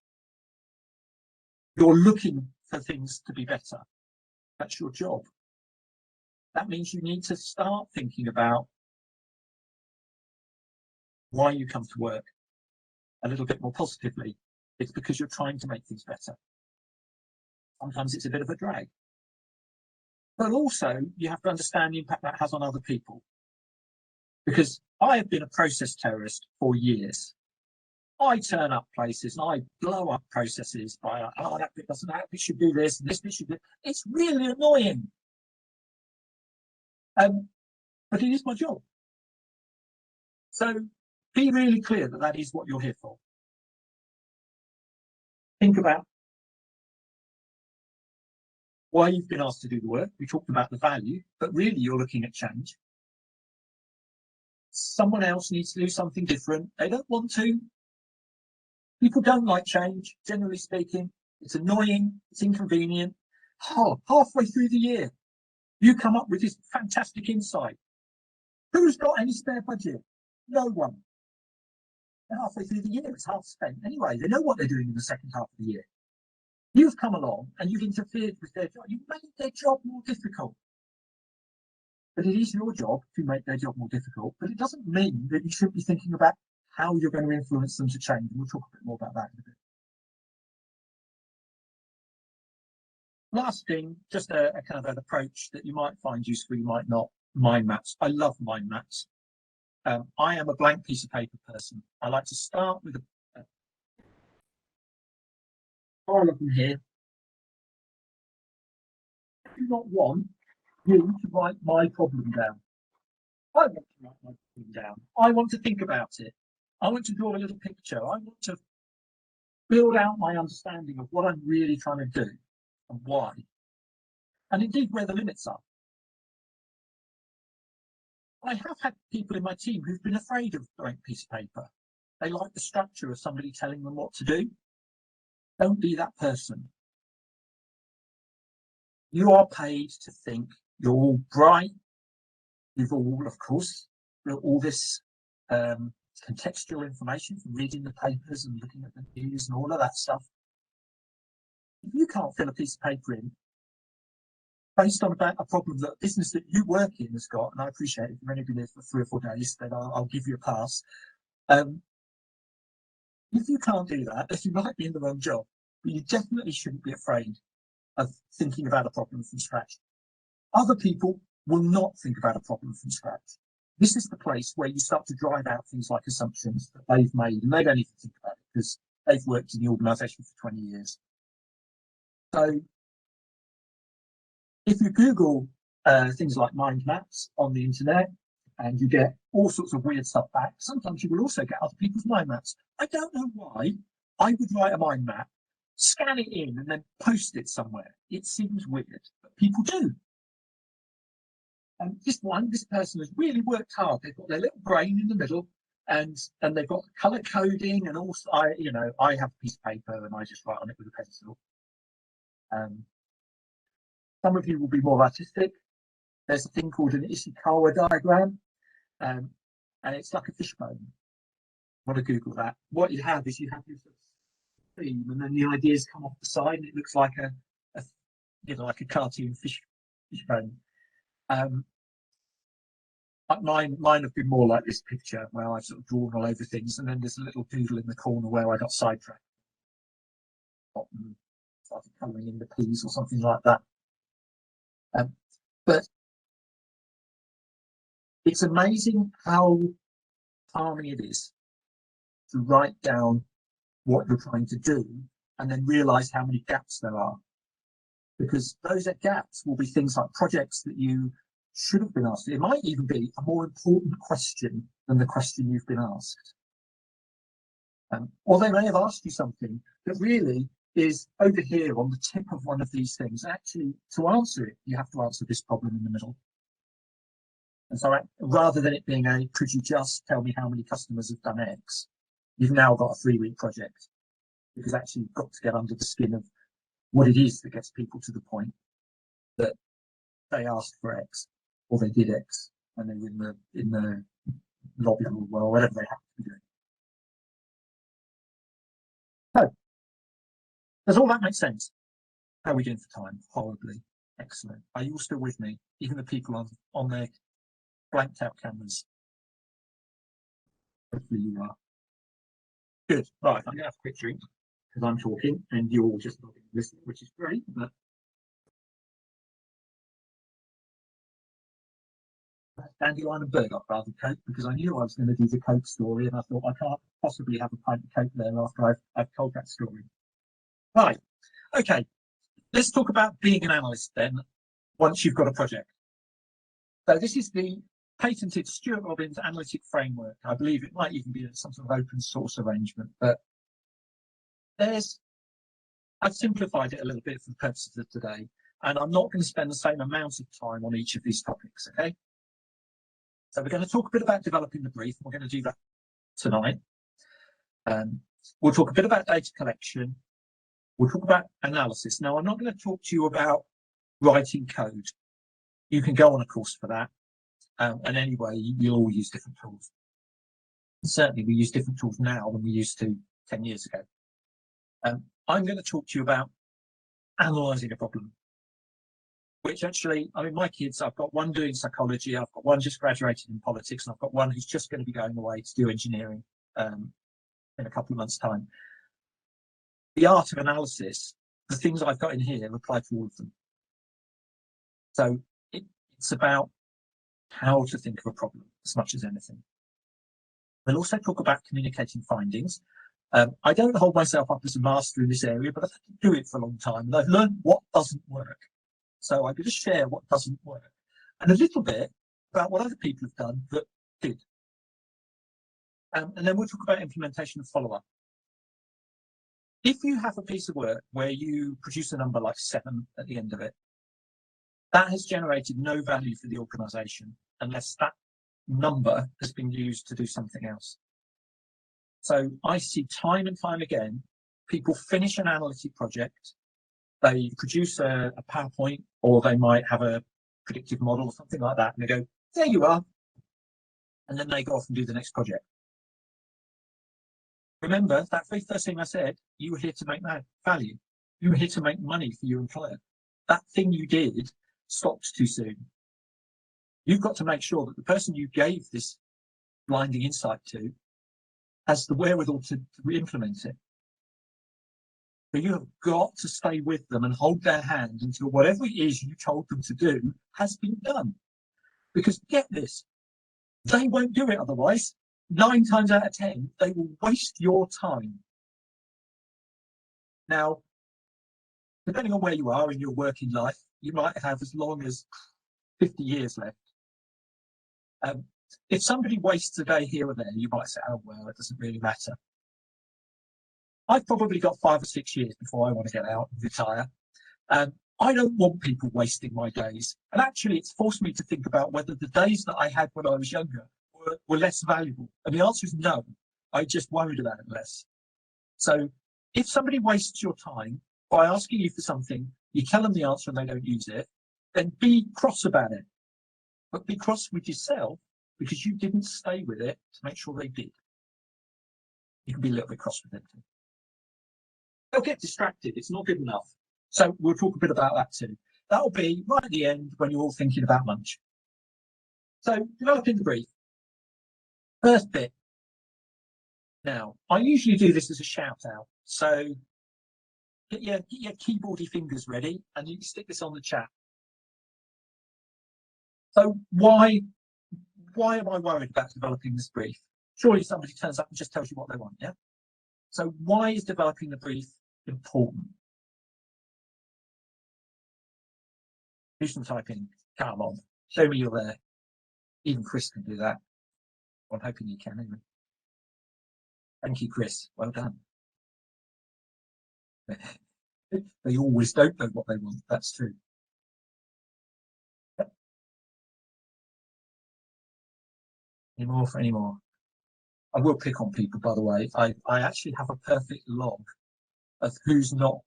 You're looking for things to be better. That's your job. That means you need to start thinking about why you come to work a little bit more positively. It's because you're trying to make things better. Sometimes it's a bit of a drag. But also, you have to understand the impact that has on other people. Because I have been a process terrorist for years. I turn up places and I blow up processes by, oh, that bit doesn't happen, it should do this, and this bit should do. It's really annoying. But it is my job. So be really clear that that is what you're here for. Think about why you've been asked to do the work. We talked about the value, but really you're looking at change. Someone else needs to do something different. They don't want to. People don't like change, generally speaking. It's annoying, it's inconvenient. Oh, halfway through the year, you come up with this fantastic insight. Who's got any spare budget? No one. And halfway through the year, it's half spent. Anyway, they know what they're doing in the second half of the year. You've come along and you've interfered with their job. You've made their job more difficult. But it is your job to make their job more difficult. But it doesn't mean that you shouldn't be thinking about how you're going to influence them to change. And we'll talk a bit more about that in a bit. Last thing, just a kind of an approach that you might find useful, you might not. Mind maps. I love mind maps. I am a blank piece of paper person. I like to start with a All of them here. I do not want you to write my problem down. I want to write my problem down. I want to think about it. I want to draw a little picture. I want to build out my understanding of what I'm really trying to do and why. And indeed where the limits are. I have had people in my team who've been afraid of a blank piece of paper. They like the structure of somebody telling them what to do. Don't be that person. You are paid to think. You're all bright. You've all, of course, got all this contextual information from reading the papers and looking at the news and all of that stuff. If you can't fill a piece of paper in based on about a problem that a business that you work in has got, and I appreciate it, if you've only been there for 3 or 4 days, then I'll give you a pass. If you can't do that, then you might be in the wrong job, but you definitely shouldn't be afraid of thinking about a problem from scratch. Other people will not think about a problem from scratch. This is the place where you start to drive out things like assumptions that they've made, and they don't even think about it because they've worked in the organisation for 20 years. So if you Google things like mind maps on the internet, and you get all sorts of weird stuff back, sometimes you will also get other people's mind maps. I don't know why I would write a mind map, scan it in, and then post it somewhere. It seems weird, but people do. And this person has really worked hard. They've got their little brain in the middle, and they've got color coding, and also I have a piece of paper and I just write on it with a pencil. Some of you will be more artistic. There's a thing called an Ishikawa diagram, and it's like a fishbone. I want to Google that. What you have is you have this theme, and then the ideas come off the side, and it looks like like a cartoon fishbone. Mine have been more like this picture where I've sort of drawn all over things, and then there's a little doodle in the corner where I got sidetracked. Started colouring in the peas or something like that. But it's amazing how calming it is to write down what you're trying to do and then realise how many gaps there are. Because those gaps will be things like projects that you should have been asked. It might even be a more important question than the question you've been asked. Or they may have asked you something that really is over here on the tip of one of these things. Actually, to answer it, you have to answer this problem in the middle. And so rather than it being could you just tell me how many customers have done X, you've now got a 3-week project, because actually you've got to get under the skin of what it is that gets people to the point that they asked for X or they did X and they were in the lobby or whatever they have to be doing. So, does all that make sense? How are we doing for time? Horribly. Excellent. Are you all still with me? Even the people on their blanked out cameras. Hopefully you are. Good. Right, I'm going to have a quick drink because I'm talking and you're all just not listening, which is great. But dandelion and burdock rather than Coke, because I knew I was going to do the Coke story, and I thought I can't possibly have a pint of Coke there after I've told that story. Right. Okay. Let's talk about being an analyst then. Once you've got a project. So this is the patented Stewart Robbins analytic framework. I believe it might even be some sort of open source arrangement, but I've simplified it a little bit for the purposes of today, and I'm not going to spend the same amount of time on each of these topics, okay? So we're going to talk a bit about developing the brief. We're going to do that tonight. We'll talk a bit about data collection. We'll talk about analysis. Now, I'm not going to talk to you about writing code. You can go on a course for that. And anyway, you'll all use different tools. Certainly, we use different tools now than we used to 10 years ago. I'm going to talk to you about analysing a problem, which actually, I mean, my kids, I've got one doing psychology, I've got one just graduated in politics, and I've got one who's just going to be going away to do engineering in a couple of months' time. The art of analysis, the things I've got in here apply to all of them. So it's about how to think of a problem as much as anything. We'll also talk about communicating findings. I don't hold myself up as a master in this area, but I've had to do it for a long time, and I've learned what doesn't work. So I'm going to share what doesn't work, and a little bit about what other people have done that did. And then we'll talk about implementation and follow-up. If you have a piece of work where you produce a number like 7 at the end of it, that has generated no value for the organisation unless that number has been used to do something else. So I see time and time again, people finish an analytic project, they produce a PowerPoint, or they might have a predictive model or something like that, and they go, there you are. And then they go off and do the next project. Remember, that very first thing I said, you were here to make value. You were here to make money for your employer. That thing you did stopped too soon. You've got to make sure that the person you gave this blinding insight to has the wherewithal to implement it. So you have got to stay with them and hold their hand until whatever it is you told them to do has been done. Because get this, they won't do it otherwise. 9 times out of 10, they will waste your time. Now, depending on where you are in your working life, you might have as long as 50 years left. If somebody wastes a day here or there, you might say, oh, well, it doesn't really matter. I've probably got 5 or 6 years before I want to get out and retire. I don't want people wasting my days. And actually, it's forced me to think about whether the days that I had when I was younger were less valuable. And the answer is no. I just worried about it less. So if somebody wastes your time by asking you for something, you tell them the answer and they don't use it, then be cross about it. But be cross with yourself because you didn't stay with it to make sure they did. You can be a little bit cross with them too. They'll get distracted. It's not good enough. So we'll talk a bit about that too. That'll be right at the end when you're all thinking about lunch. So developing the brief. First bit. Now, I usually do this as a shout out. So get your keyboardy fingers ready and you can stick this on the chat. So why am I worried about developing this brief? Surely somebody turns up and just tells you what they want, yeah? So why is developing the brief important? Do some typing. Come on, show me you're there. Even Chris can do that. I'm hoping you can anyway. Thank you, Chris. Well done. They always don't know what they want. That's true. Any more for any more? I will pick on people, by the way. I actually have a perfect log of who's not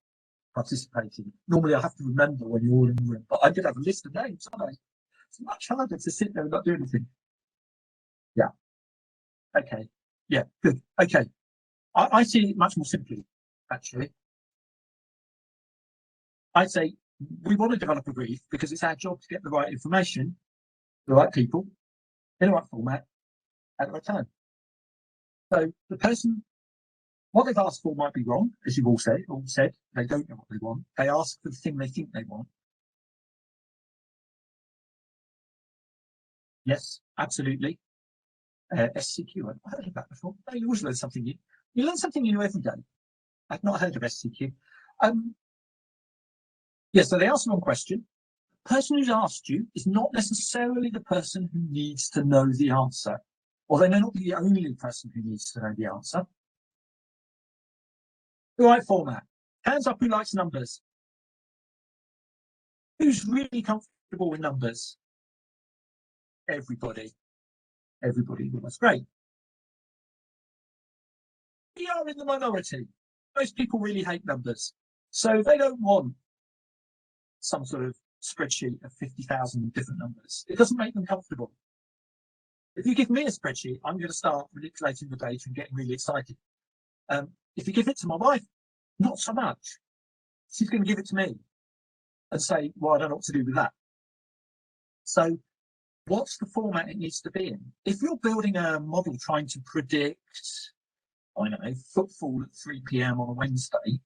participating. Normally I have to remember when you're all in the room, but I did have a list of names, haven't I? It's much harder to sit there and not do anything. Yeah. Okay. Yeah, good. Okay. I see it much more simply, actually. I'd say we want to develop a brief because it's our job to get the right information, the right people, in the right format, at the right time. So the person, what they've asked for might be wrong, as you've all said. They don't know what they want. They ask for the thing they think they want. Yes, absolutely. SCQ, I've heard of that before. No, you always learn something new. You learn something new every day. I've not heard of SCQ. Yes, so they ask the wrong question. The person who's asked you is not necessarily the person who needs to know the answer, or they may not be the only person who needs to know the answer. The right format. Hands up who likes numbers. Who's really comfortable with numbers? Everybody. Everybody. That's great. We are in the minority. Most people really hate numbers. So they don't want some sort of spreadsheet of 50,000 different numbers. It doesn't make them comfortable. If you give me a spreadsheet, I'm going to start manipulating the data and getting really excited. If you give it to my wife, not so much. She's going to give it to me and say, well, I don't know what to do with that. So what's the format it needs to be in? If you're building a model trying to predict, I don't know, footfall at 3 p.m. on a Wednesday,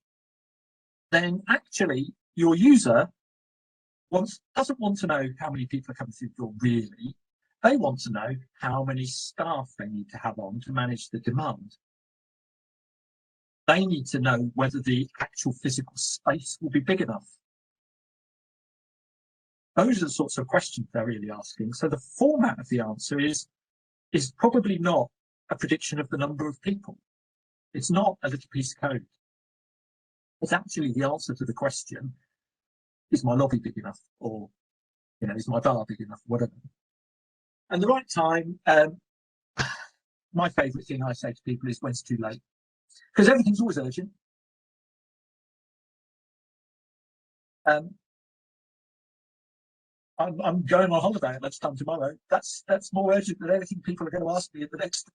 then actually your user doesn't want to know how many people are coming through the door really. They want to know how many staff they need to have on to manage the demand. They need to know whether the actual physical space will be big enough. Those are the sorts of questions they're really asking. So the format of the answer is probably not a prediction of the number of people. It's not a little piece of code. It's actually the answer to the question, is my lobby big enough? Or, you know, is my bar big enough? Whatever. And the right time, my favourite thing I say to people is when's too late. Because everything's always urgent. I'm going on holiday at lunchtime tomorrow. That's more urgent than anything people are going to ask me in the next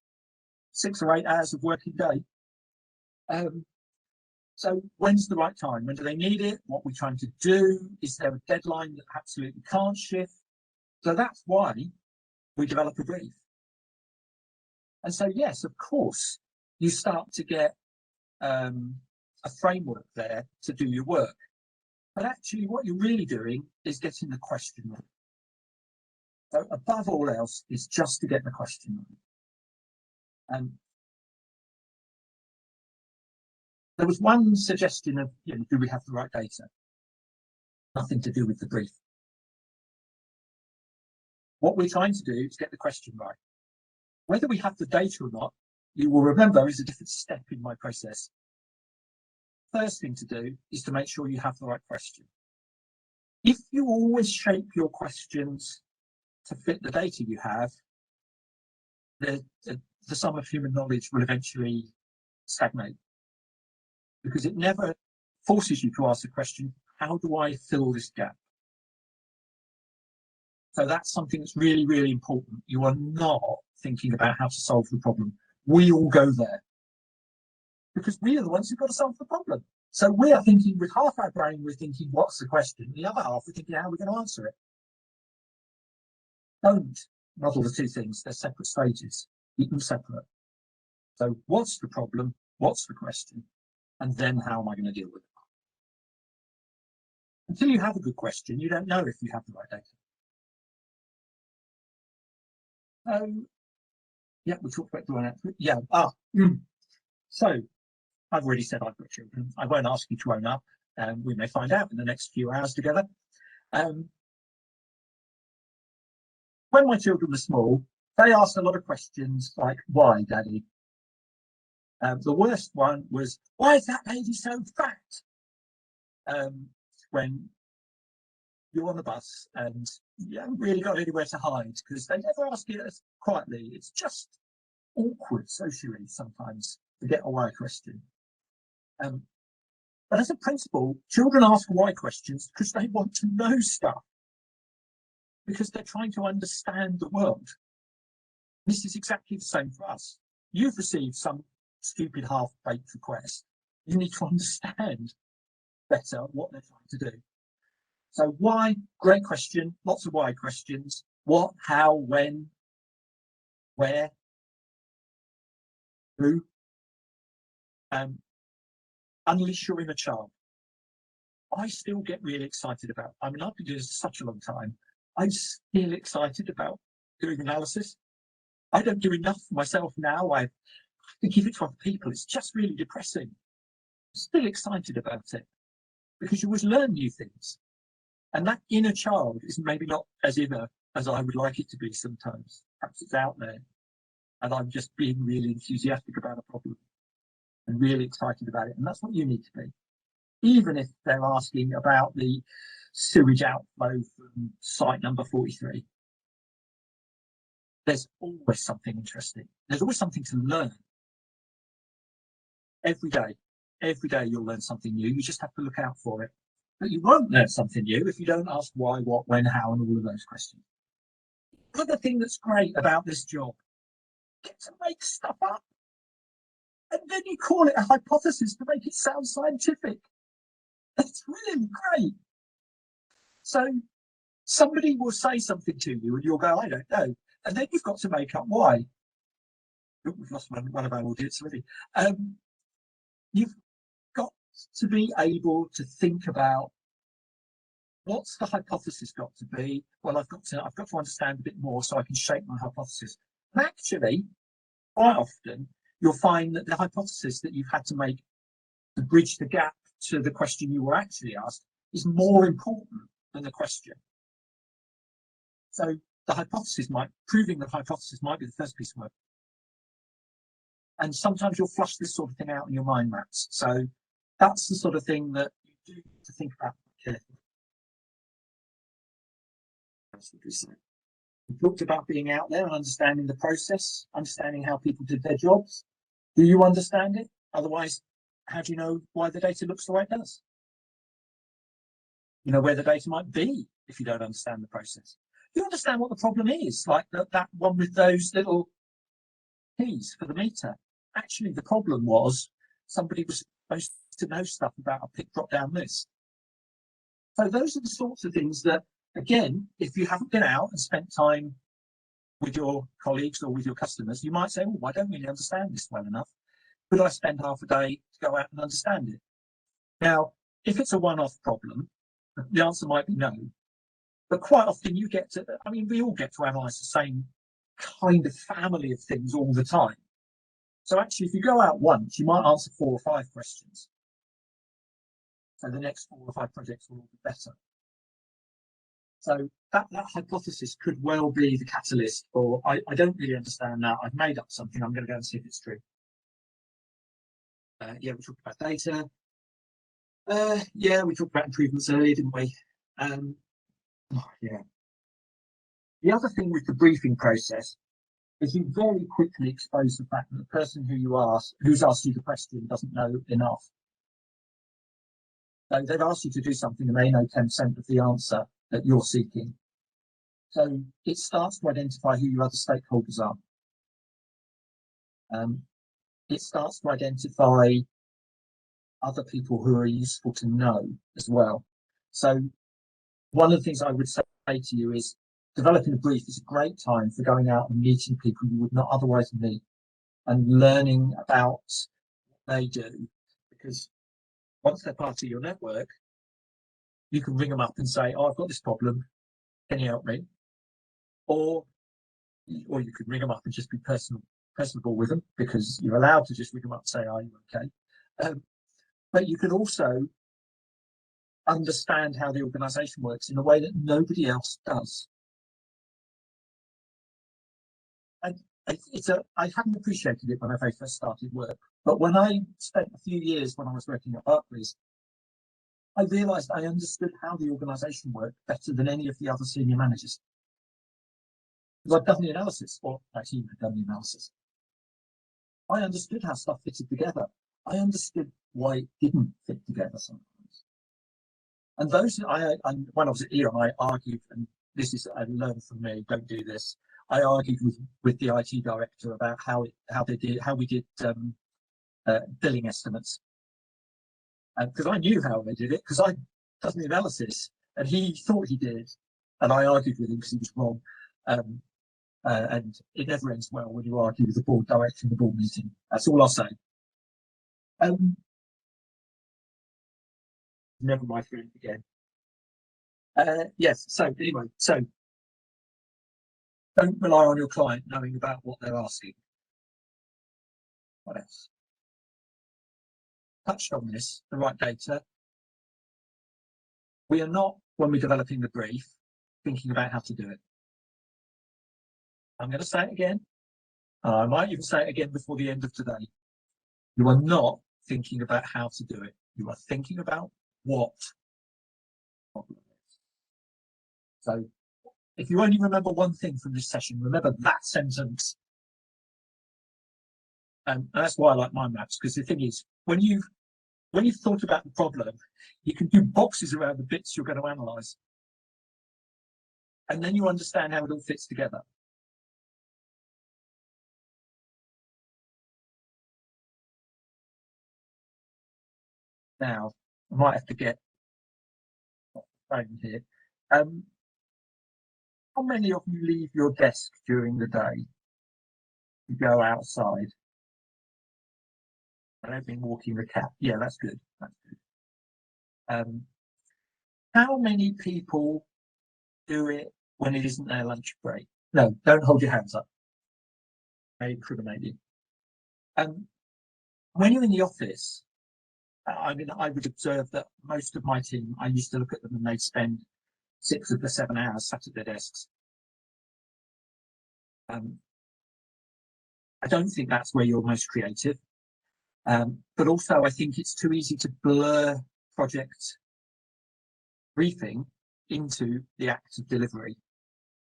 6 or 8 hours of working day. So when's the right time? When do they need it? What are we trying to do? Is there a deadline that absolutely can't shift? So that's why we develop a brief. And so, yes, of course, you start to get a framework there to do your work. But actually, what you're really doing is getting the question right. So above all else, is just to get the question right. There was one suggestion of, you know, do we have the right data? Nothing to do with the brief. What we're trying to do is get the question right. Whether we have the data or not, you will remember, is a different step in my process. First thing to do is to make sure you have the right question. If you always shape your questions to fit the data you have, the sum of human knowledge will eventually stagnate, because it never forces you to ask the question, how do I fill this gap? So that's something that's really, really important. You are not thinking about how to solve the problem. We all go there, because we are the ones who've got to solve the problem. So we are thinking, with half our brain, we're thinking, what's the question? The other half, we're thinking, how are we going to answer it? Don't muddle the two things. They're separate stages. Keep them separate. So what's the problem? What's the question? And then how am I going to deal with it? Until you have a good question, you don't know if you have the right data. Yeah, we talked about doing it. Yeah. So I've already said I've got children. I won't ask you to own up. We may find out in the next few hours together. When my children were small, they asked a lot of questions like, why, Daddy? The worst one was, why is that lady so fat? When you're on the bus and you haven't really got anywhere to hide, because they never ask you as quietly. It's just awkward socially sometimes to get a why question. But as a principle, children ask why questions because they want to know stuff, because they're trying to understand the world. This is exactly the same for us. You've received some stupid half-baked request. You need to understand better what they're trying to do. So why? Great question. Lots of why questions. What, how, when, where, who. Unleash your inner child. I still get really excited about, I mean, I've been doing this such a long time. I'm still excited about doing analysis. I don't do enough for myself now. I to give it to other people. It's just really depressing. I'm still excited about it because you always learn new things. And that inner child is maybe not as inner as I would like it to be sometimes. Perhaps it's out there and I'm just being really enthusiastic about a problem and really excited about it. And that's what you need to be. Even if they're asking about the sewage outflow from site number 43. There's always something interesting. There's always something to learn. Every day you'll learn something new. You just have to look out for it. But you won't learn something new if you don't ask why, what, when, how, and all of those questions. The other thing that's great about this job, get to make stuff up. And then you call it a hypothesis to make it sound scientific. It's really great. So somebody will say something to you and you'll go, I don't know. And then you've got to make up why. Oh, we've lost one of our audience already. You've got to be able to think about what's the hypothesis got to be. Well, I've got to understand a bit more so I can shape my hypothesis. And actually, quite often, you'll find that the hypothesis that you've had to make to bridge the gap to the question you were actually asked is more important than the question. So proving the hypothesis might be the first piece of work. And sometimes you'll flush this sort of thing out in your mind maps. So that's the sort of thing that you do to think about carefully. We talked about being out there and understanding the process, understanding how people did their jobs. Do you understand it? Otherwise, how do you know why the data looks the way it does? You know where the data might be if you don't understand the process. You understand what the problem is, like that one with those little keys for the meter. Actually, the problem was somebody was supposed to know stuff about a pick drop-down list. So those are the sorts of things that, again, if you haven't been out and spent time with your colleagues or with your customers, you might say, oh, I don't really understand this well enough. Could I spend half a day to go out and understand it? Now, if it's a one-off problem, the answer might be no. But quite often you get to, I mean, we all get to analyse the same kind of family of things all the time. So actually, if you go out once, you might answer 4 or 5 questions. So the next 4 or 5 projects will all be better. So that hypothesis could well be the catalyst for, I don't really understand that. I've made up something. I'm going to go and see if it's true. Yeah, we talked about data. Yeah, we talked about improvements earlier, didn't we? Yeah. The other thing with the briefing process is you very quickly expose the fact that the person who's asked you the question doesn't know enough. So they've asked you to do something and they know 10% of the answer that you're seeking. So it starts to identify who your other stakeholders are. It starts to identify other people who are useful to know as well. So one of the things I would say to you is developing a brief is a great time for going out and meeting people you would not otherwise meet and learning about what they do, because once they're part of your network, you can ring them up and say, oh, I've got this problem, can you help me? Or you could ring them up and just be personable with them, because you're allowed to just ring them up and say, are you okay? But you could also understand how the organisation works in a way that nobody else does. And I hadn't appreciated it when I very first started work, but when I spent a few years when I was working at Barclays, I realised I understood how the organisation worked better than any of the other senior managers. Because I'd done the analysis, or my team had done the analysis. I understood how stuff fitted together. I understood why it didn't fit together sometimes. And when I was at Eon, I argued, and this is I learned from me, don't do this. I argued with the IT director about how we did billing estimates, because I knew how they did it, because I'd done the analysis, and he thought he did, and I argued with him because he was wrong. And it never ends well when you argue with the board director in the board meeting. That's all I'll say. Never my friend again. Yes, so anyway, so don't rely on your client knowing about what they're asking. What else? Touched on this, the right data. We are not, when we're developing the brief, thinking about how to do it. I'm going to say it again. I might even say it again before the end of today. You are not thinking about how to do it. You are thinking about what the problem is. So if you only remember one thing from this session, remember that sentence. And that's why I like mind maps, because the thing is, when you've thought about the problem, you can do boxes around the bits you're going to analyse. And then you understand how it all fits together. Now, I might have to get phone here. How many of you leave your desk during the day to go outside? I don't mean walking the cat. Yeah, that's good. That's good. How many people do it when it isn't their lunch break? No, don't hold your hands up. I incriminate you. When you're in the office, I mean, I would observe that most of my team, I used to look at them and they'd spend 6 of the 7 hours sat at their desks. I don't think that's where you're most creative. But also, I think it's too easy to blur project briefing into the act of delivery.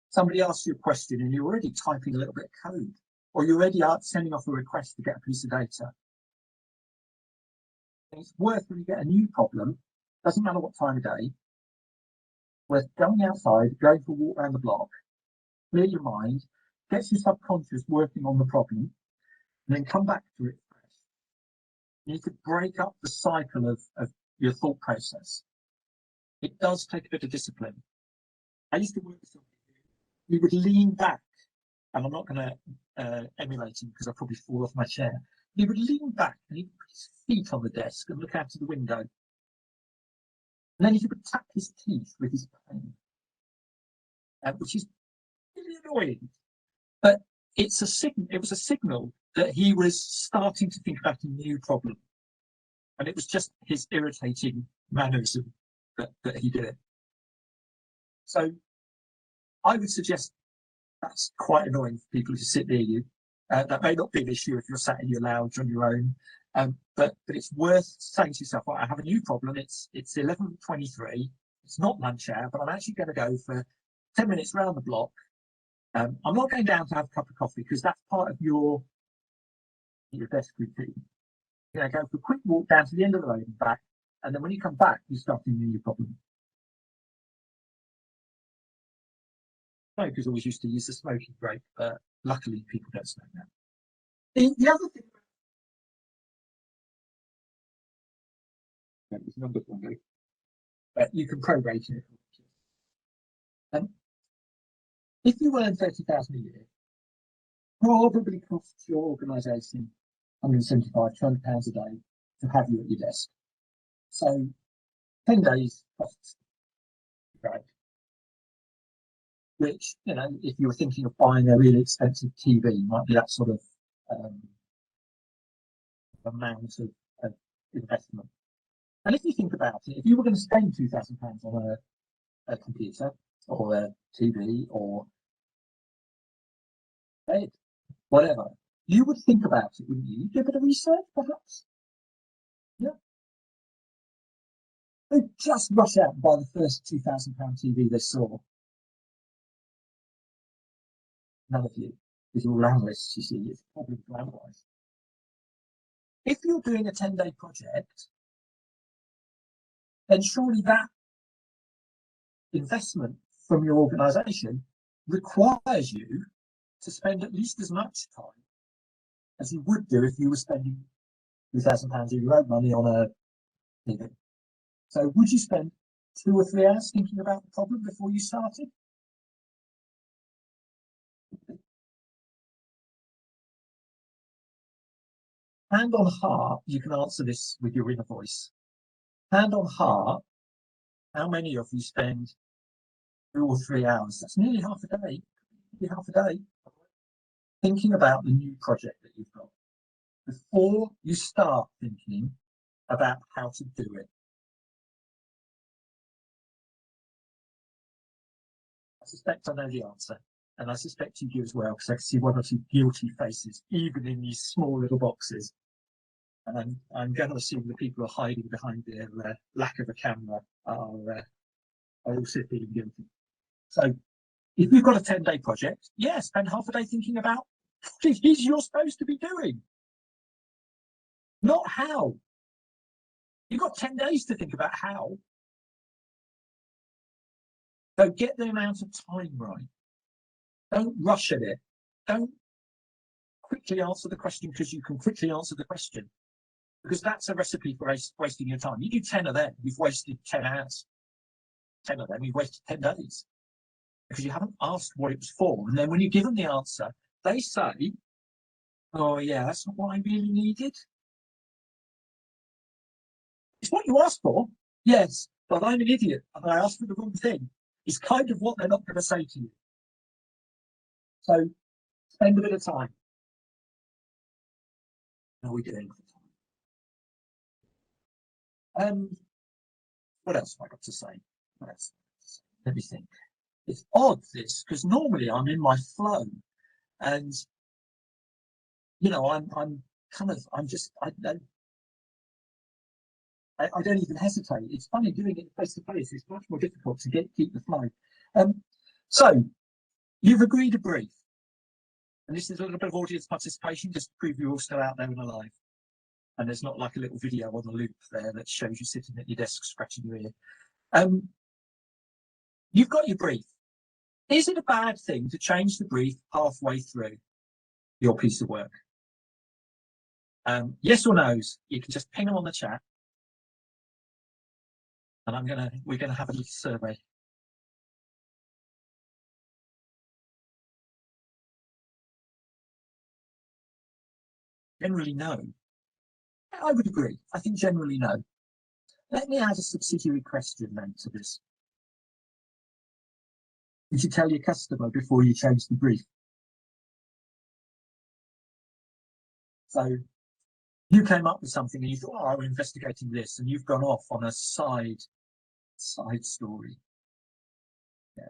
Somebody asks you a question and you're already typing a little bit of code, or you're already sending off a request to get a piece of data. And it's worth, when you get a new problem, doesn't matter what time of day, worth going outside, going for a walk around the block, clear your mind, get your subconscious working on the problem, and then come back to it fresh. You need to break up the cycle of your thought process. It does take a bit of discipline. I used to work with somebody who would lean back, and I'm not going to emulate him because I'll probably fall off my chair. He would lean back and he'd put his feet on the desk and look out of the window. And then he would tap his teeth with his pen, which is really annoying. But it's a signal. It was a signal that he was starting to think about a new problem, and it was just his irritating mannerism that he did it. So I would suggest that's quite annoying for people who sit near you. That may not be an issue if you're sat in your lounge on your own, but it's worth saying to yourself, well, I have a new problem. It's 11:23. It's not lunch hour, but I'm actually going to go for 10 minutes round the block. I'm not going down to have a cup of coffee because that's part of your desk routine. You're going to go for a quick walk down to the end of the road and back, and then when you come back, you start thinking your problem. Smokers always used to use the smoking break, but luckily people don't smoke now. The other thing, that was number one, but you can prorate it. If you earn 30,000 a year, probably costs your organisation 175, 200 pounds a day to have you at your desk. So 10 days costs, right? Which, you know, if you were thinking of buying a really expensive TV, might be that sort of amount of investment. And if you think about it, if you were going to spend £2,000 on a computer or a TV or bed, whatever, you would think about it, wouldn't you? You'd do a bit of research, perhaps. Yeah. They'd just rush out and buy the first £2,000 TV they saw. None of you, because you're all analysts, you see, it's probably glamourised. If you're doing a 10-day project, then surely that investment from your organisation requires you to spend at least as much time as you would do if you were spending £2,000 of your own money on a TV. So would you spend 2 or 3 hours thinking about the problem before you started? Hand on heart, you can answer this with your inner voice. Hand on heart, how many of you spend 2 or 3 hours? That's nearly half a day. Nearly half a day thinking about the new project that you've got before you start thinking about how to do it. I suspect I know the answer, and I suspect you do as well, because I can see 1 or 2 guilty faces, even in these small little boxes. And I'm going to assume the people who are hiding behind their lack of a camera are also feeling guilty. So if you've got a 10-day project, yeah, spend half a day thinking about what it is you're supposed to be doing, not how. You've got 10 days to think about how. So get the amount of time right. Don't rush at it. Don't quickly answer the question because you can quickly answer the question, because that's a recipe for wasting your time. You do 10 of them, you've wasted 10 hours. 10 of them, you've wasted 10 days because you haven't asked what it was for. And then when you give them the answer, they say, oh yeah, that's not what I really needed. It's what you asked for, yes, but I'm an idiot and I asked for the wrong thing. It's kind of what they're not going to say to you. So spend a bit of time. How are we doing? What else have I got to say? What else? Let me think. It's odd this, because normally I'm in my flow, and you know, I'm just I don't even hesitate. It's funny doing it face to face. It's much more difficult to keep the flow. So you've agreed a brief, and this is a little bit of audience participation, just to prove you're all still out there and alive. And there's not like a little video on the loop there that shows you sitting at your desk scratching your ear. You've got your brief. Is it a bad thing to change the brief halfway through your piece of work? Yes or no's? You can just ping them on the chat, and we're gonna have a little survey. Generally, no. I would agree. I think generally no. Let me add a subsidiary question then to this. Did you tell your customer before you changed the brief? So you came up with something and you thought, oh, I'm investigating this, and you've gone off on a side story. Yeah.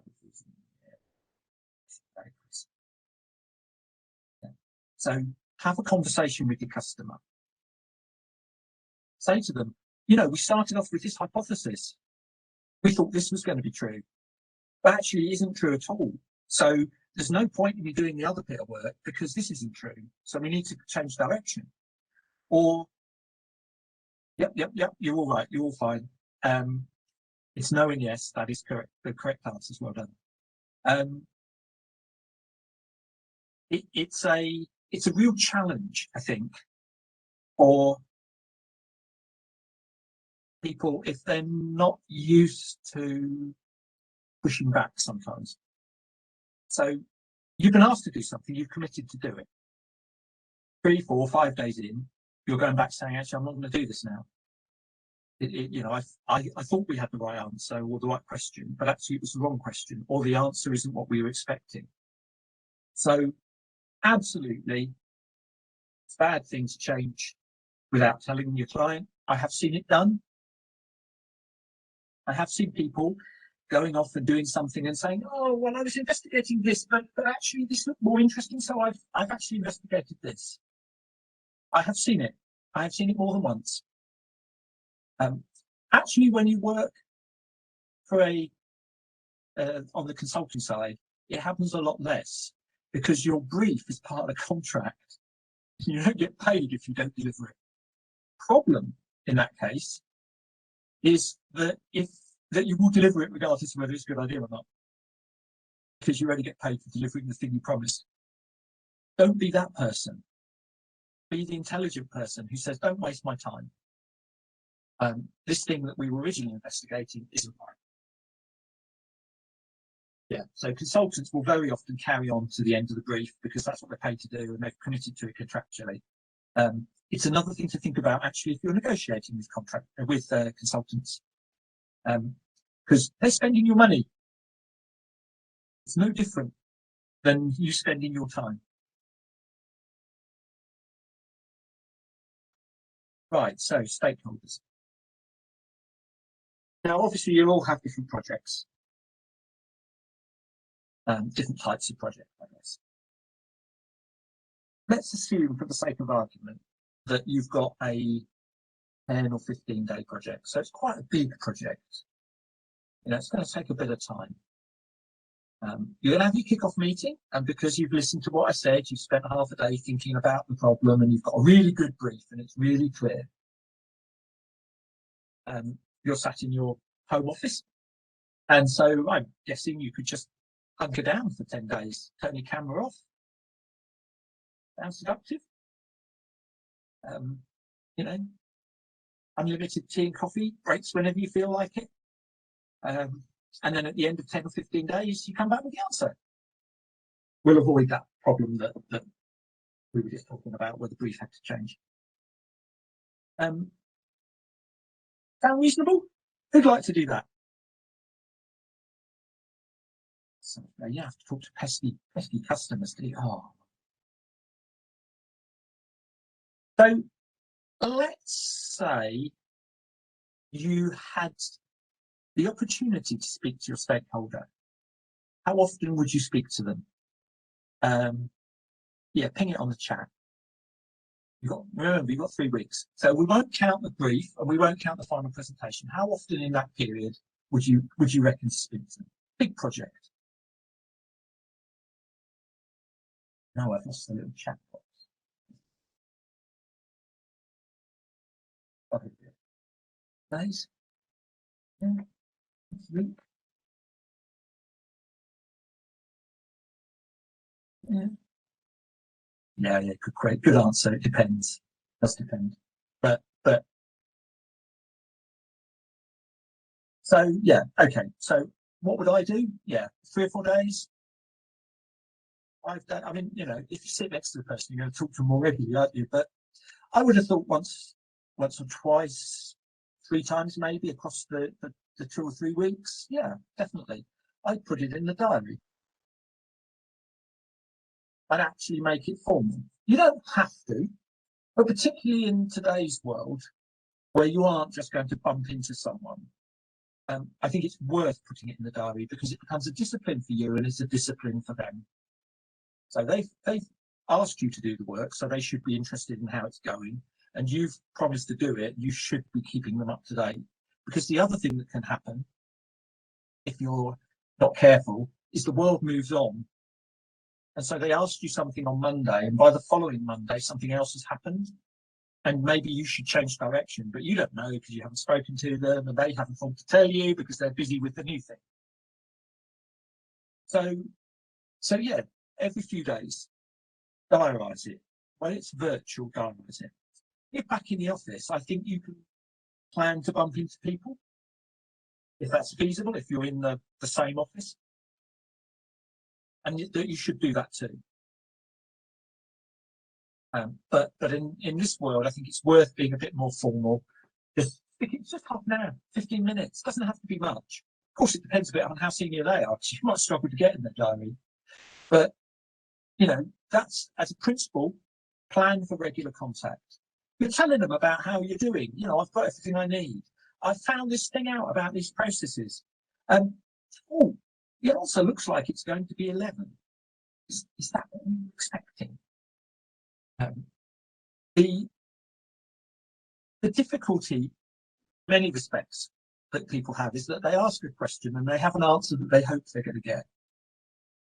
So have a conversation with your customer. Say to them, you know, we started off with this hypothesis. We thought this was going to be true, but actually it isn't true at all. So there's no point in me doing the other bit of work because this isn't true. So we need to change direction. Or, yep, you're all right, you're all fine. It's no and yes, that is correct. The correct answer is well done. It's a real challenge, I think, for people if they're not used to pushing back sometimes. So you've been asked to do something, you've committed to do it. 3, 4, 5 days in, you're going back saying, actually, I'm not going to do this now. You know, I thought we had the right answer or the right question, but actually it was the wrong question, or the answer isn't what we were expecting. So absolutely, it's a bad thing to change without telling your client. I have seen it done. I have seen people going off and doing something and saying, oh, well, I was investigating this, but actually this looked more interesting, so I've actually investigated this. I have seen it. I have seen it more than once. Actually, when you work for on the consulting side, it happens a lot less because your brief is part of the contract. You don't get paid if you don't deliver it. Problem in that case is that you will deliver it regardless of whether it's a good idea or not, because you only get paid for delivering the thing you promised. Don't be that person. Be the intelligent person who says, don't waste my time. This thing that we were originally investigating isn't right. Yeah, so consultants will very often carry on to the end of the brief because that's what they're paid to do and they've committed to it contractually. It's another thing to think about actually if you're negotiating with consultants, because they're spending your money. It's no different than you spending your time. Right, so stakeholders. Now, obviously, you'll all have different projects, different types of project, I guess. Let's assume, for the sake of argument, that you've got a 10 or 15-day project. So it's quite a big project. You know, it's going to take a bit of time. You're going to have your kick-off meeting, and because you've listened to what I said, you've spent half a day thinking about the problem, and you've got a really good brief, and it's really clear. You're sat in your home office, and so I'm guessing you could just hunker down for 10 days, turn your camera off. Sounds seductive. You know, unlimited tea and coffee, breaks whenever you feel like it. And then at the end of 10 or 15 days, you come back with the answer. We'll avoid that problem that we were just talking about, where the brief had to change. Sound reasonable? Who'd like to do that? So you have to talk to pesky customers, do you? Oh. So let's say you had the opportunity to speak to your stakeholder, how often would you speak to them? Yeah, ping it on the chat. Remember, you've got 3 weeks. So we won't count the brief and we won't count the final presentation. How often in that period would you reckon to speak to them? Big project. No, I've lost the little chat box. Days? Yeah. Week? Yeah. Yeah, good answer. It depends. Does depend. But so yeah, okay. So what would I do? Yeah, 3 or 4 days. I mean, you know, if you sit next to the person, you're going to talk to them more regularly, aren't you? But I would have thought once or twice, 3 times maybe across the 2 or 3 weeks. Yeah, definitely. I'd put it in the diary. I'd actually make it formal. You don't have to, but particularly in today's world, where you aren't just going to bump into someone, I think it's worth putting it in the diary because it becomes a discipline for you and it's a discipline for them. So they've asked you to do the work, so they should be interested in how it's going, and you've promised to do it. You should be keeping them up to date, because the other thing that can happen if you're not careful is the world moves on, and so they asked you something on Monday, and by the following Monday something else has happened, and maybe you should change direction, but you don't know because you haven't spoken to them and they haven't thought to tell you because they're busy with the new thing. So yeah, every few days, diarise it. When it's virtual, diarise it. If back in the office, I think you can plan to bump into people if that's feasible, if you're in the same office, and that you should do that too. But in this world, I think it's worth being a bit more formal. It's just half an hour, 15 minutes. Doesn't have to be much. Of course, it depends a bit on how senior they are, because you might struggle to get in their diary. But you know, that's, as a principle, plan for regular contact. You're telling them about how you're doing. You know, I've got everything I need. I found this thing out about these processes. Oh, it also looks like it's going to be 11. Is that what you're expecting? The difficulty, in many respects, that people have is that they ask a question and they have an answer that they hope they're going to get.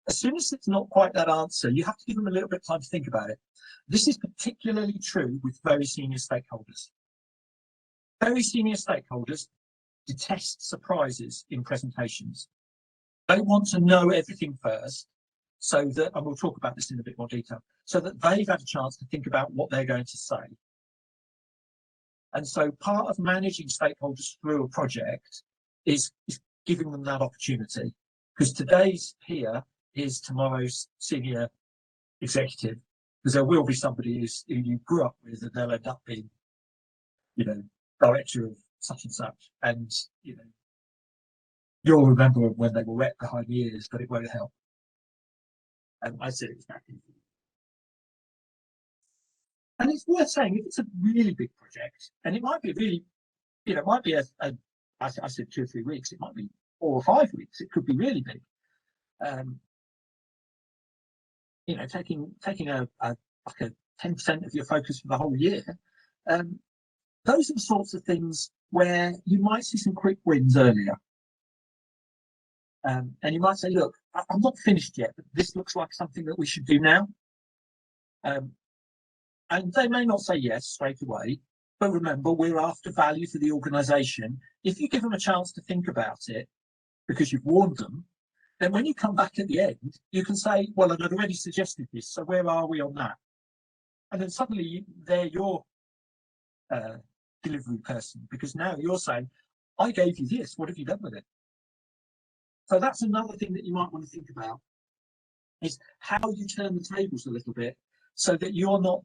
As soon as it's not quite that answer, you have to give them a little bit of time to think about it. This is particularly true with very senior stakeholders. Very senior stakeholders detest surprises in presentations. They want to know everything first, so that, and we'll talk about this in a bit more detail, so that they've had a chance to think about what they're going to say. And so part of managing stakeholders through a project is giving them that opportunity, because today's peer is tomorrow's senior executive, because there will be somebody who you grew up with and they'll end up being, you know, director of such and such, and you know, you'll remember when they were wet behind the ears, but it won't help. And I said exactly. And it's worth saying, if it's a really big project, and it might be really, you know, it might be I said 2 or 3 weeks, it might be 4 or 5 weeks, it could be really big. You know, taking a like a 10% of your focus for the whole year. Those are the sorts of things where you might see some quick wins earlier. And you might say, look, I'm not finished yet, but this looks like something that we should do now. And they may not say yes straight away, but remember, we're after value for the organisation. If you give them a chance to think about it, because you've warned them, then when you come back at the end, you can say, well, I'd already suggested this, so where are we on that? And then suddenly they're your delivery person, because now you're saying, I gave you this, what have you done with it? So that's another thing that you might want to think about, is how you turn the tables a little bit, so that you're not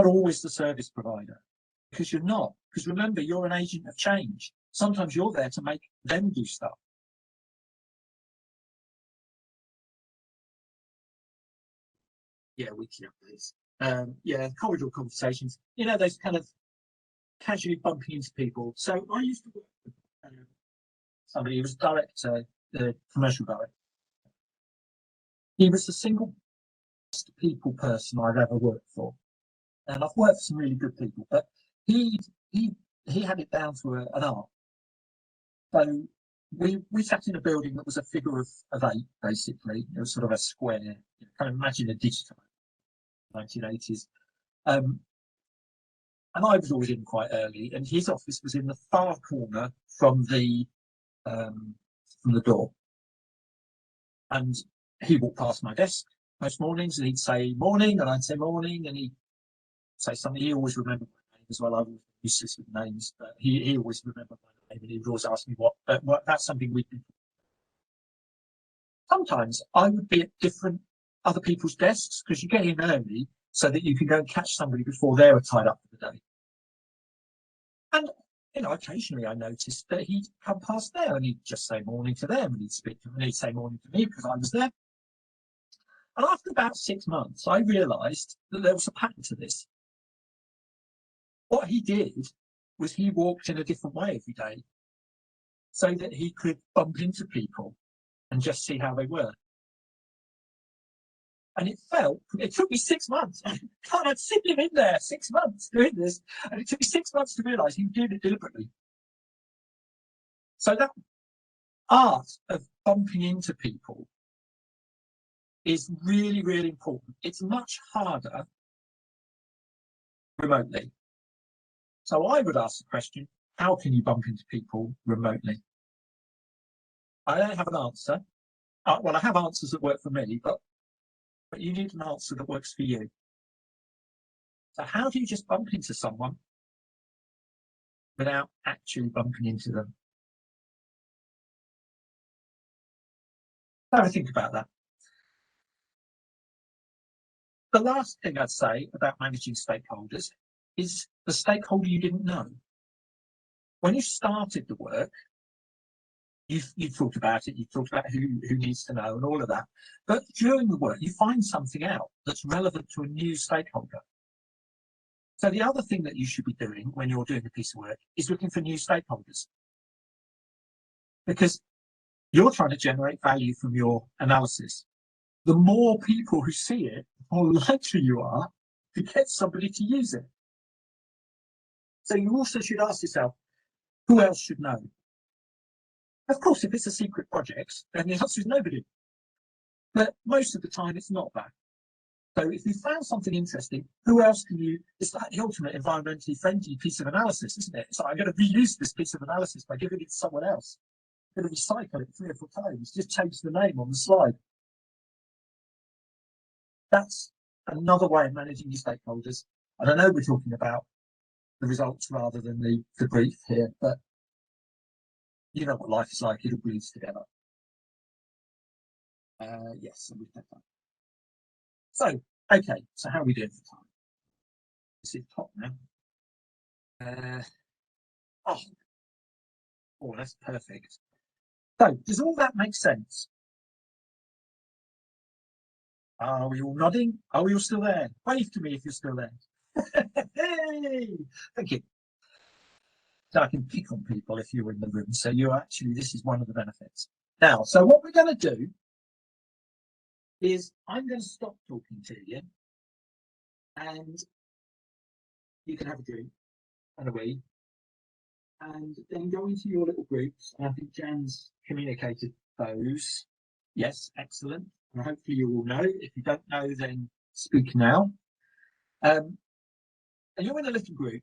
always the service provider, because you're not. Because remember, you're an agent of change. Sometimes you're there to make them do stuff. Yeah, weekly updates. Yeah, corridor conversations. You know, those kind of casually bumping into people. So I used to work with somebody who was director, the commercial director. He was the single best people person I've ever worked for, and I've worked for some really good people, but he had it down to an art. So we sat in a building that was a figure of 8, basically. It was sort of a square. You kind of imagine a digital 1980s. And I was always in quite early, and his office was in the far corner from the door. And he walked past my desk most mornings, and he'd say morning, and I'd say morning, and he'd say something. He always remembered my name as well. I was useless with names, but he always remembered my name, and he would always ask me what that's something we'd been. Sometimes I would be at different other people's desks because you get in early so that you can go and catch somebody before they were tied up for the day. And occasionally I noticed that he'd come past there and he'd just say morning to them, and he'd speak to them, and he'd say morning to me because I was there. And after about 6 months, I realised that there was a pattern to this. What he did was he walked in a different way every day so that he could bump into people and just see how they were. And it took me 6 months. God, I'd seen him in there 6 months doing this, and it took me 6 months to realise he was doing it deliberately. So that art of bumping into people is really, really important. It's much harder remotely. So I would ask the question, how can you bump into people remotely? I don't have an answer. Well, I have answers that work for me, but you need an answer that works for you. So how do you just bump into someone without actually bumping into them? Have a think about that. The last thing I'd say about managing stakeholders is the stakeholder you didn't know. When you started the work, you thought about it, you thought about who needs to know and all of that. But during the work, you find something out that's relevant to a new stakeholder. So the other thing that you should be doing when you're doing a piece of work is looking for new stakeholders. Because you're trying to generate value from your analysis. The more people who see it, the more likely you are to get somebody to use it. So you also should ask yourself, who else should know? Of course, if it's a secret project, then the answer is nobody. But most of the time, it's not that. So if you found something interesting, who else can you? It's like the ultimate environmentally friendly piece of analysis, isn't it? It's like, I'm going to reuse this piece of analysis by giving it to someone else. I'm going to recycle it 3 or 4 times, just change the name on the slide. That's another way of managing your stakeholders. And I know we're talking about the results rather than the brief here, but you know what life is like, it all bleeds together. Yes, so we've done that. So, okay, so how are we doing for time? Is it top now? Oh, that's perfect. So, does all that make sense? Are we all nodding? Are we all still there? Wave to me if you're still there. Hey, thank you. So I can pick on people if you're in the room. So you're actually, this is one of the benefits. Now, so what we're going to do is I'm going to stop talking to you, and you can have a drink and a wee, and then go into your little groups. And I think Jan's communicated those. Yes, excellent. And hopefully you all know. If you don't know, then speak now. And you're in a little group,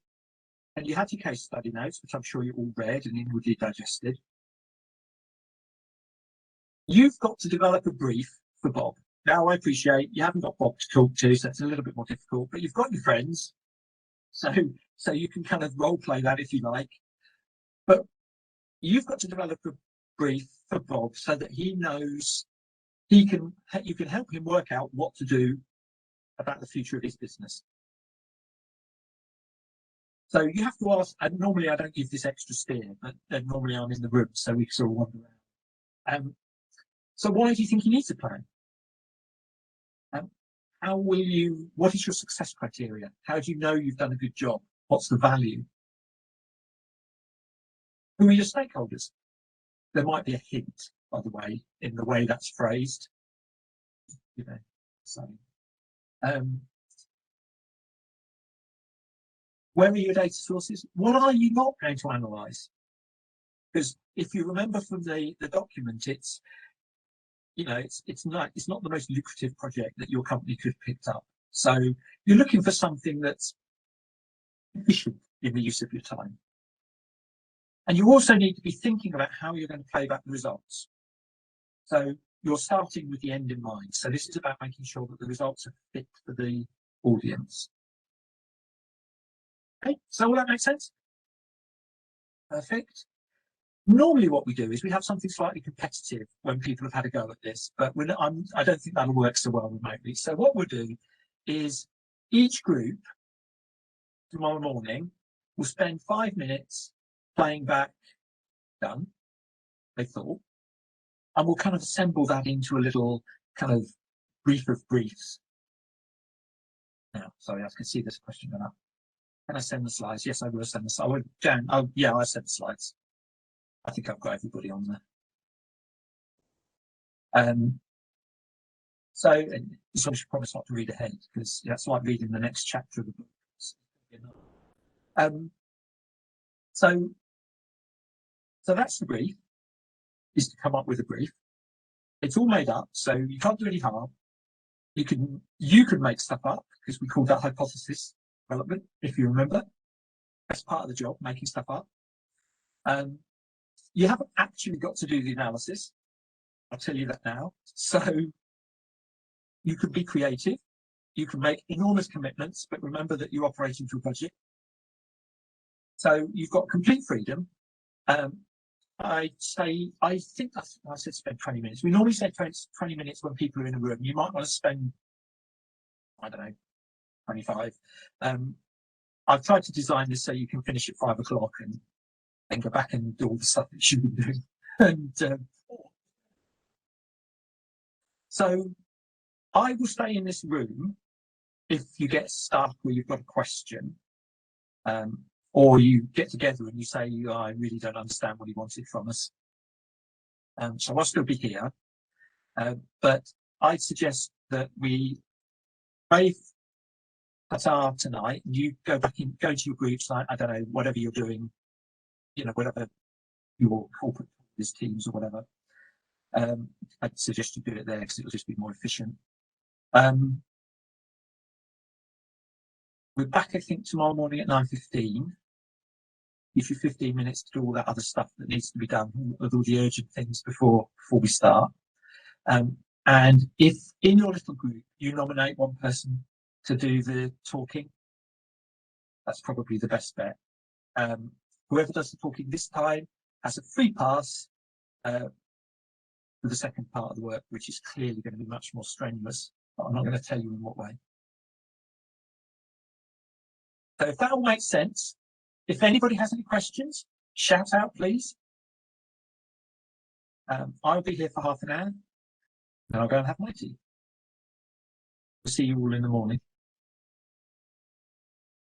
and you had your case study notes, which I'm sure you all read and inwardly digested. You've got to develop a brief for Bob. Now, I appreciate you haven't got Bob to talk to, so it's a little bit more difficult, but you've got your friends, so you can kind of role play that if you like. But you've got to develop a brief for Bob so that he knows you can help him work out what to do about the future of his business. So you have to ask, and normally I don't give this extra steer, but normally I'm in the room, so we sort of wander around. So why do you think he needs a plan? What is your success criteria? How do you know you've done a good job? What's the value? Who are your stakeholders? There might be a hint, by the way, in the way that's phrased. You know, so where are your data sources? What are you not going to analyse? Because if you remember from the document, it's, you know, it's not the most lucrative project that your company could have picked up. So you're looking for something that's efficient in the use of your time. And you also need to be thinking about how you're going to play back the results. So you're starting with the end in mind. So this is about making sure that the results are fit for the audience. Okay, so all that makes sense? Perfect. Normally what we do is we have something slightly competitive when people have had a go at this, but I don't think that'll work so well remotely. So what we'll do is each group tomorrow morning will spend 5 minutes playing back done, they thought, and we'll kind of assemble that into a little kind of brief of briefs. Now, sorry, I can see this question going up. Can I send the slides? Yes, I will send the slides. Jan, oh yeah, I sent the slides. I think I've got everybody on there. So I should promise not to read ahead, because that's like reading the next chapter of the book. So that's the brief, is to come up with a brief. It's all made up, so you can't do any harm. You can make stuff up, because we called that hypothesis development, if you remember. That's part of the job, making stuff up. You haven't actually got to do the analysis. I'll tell you that now. So you can be creative. You can make enormous commitments, but remember that you're operating to a budget. So you've got complete freedom. I think I said spend 20 minutes. We normally say 20 minutes when people are in a room. You might want to spend, I don't know, 25. I've tried to design this so you can finish at 5 o'clock and then go back and do all the stuff that you should be doing. And so I will stay in this room if you get stuck or you've got a question, or you get together and you say, oh, I really don't understand what he wanted from us. So I'll still be here. But I'd suggest that we break Qatar tonight, and you go back in, go to your groups, like, I don't know, whatever you're doing, you know, whatever your corporate teams or whatever. I'd suggest you do it there because it'll just be more efficient. We're back, I think, tomorrow morning at 9:15. Give you 15 minutes to do all that other stuff that needs to be done, with all the urgent things before we start. And if in your little group you nominate one person to do the talking, that's probably the best bet. Whoever does the talking this time has a free pass for the second part of the work, which is clearly going to be much more strenuous, but I'm not going to tell you in what way. So if that all makes sense, if anybody has any questions, shout out, please. I'll be here for half an hour, and I'll go and have my tea. We'll see you all in the morning.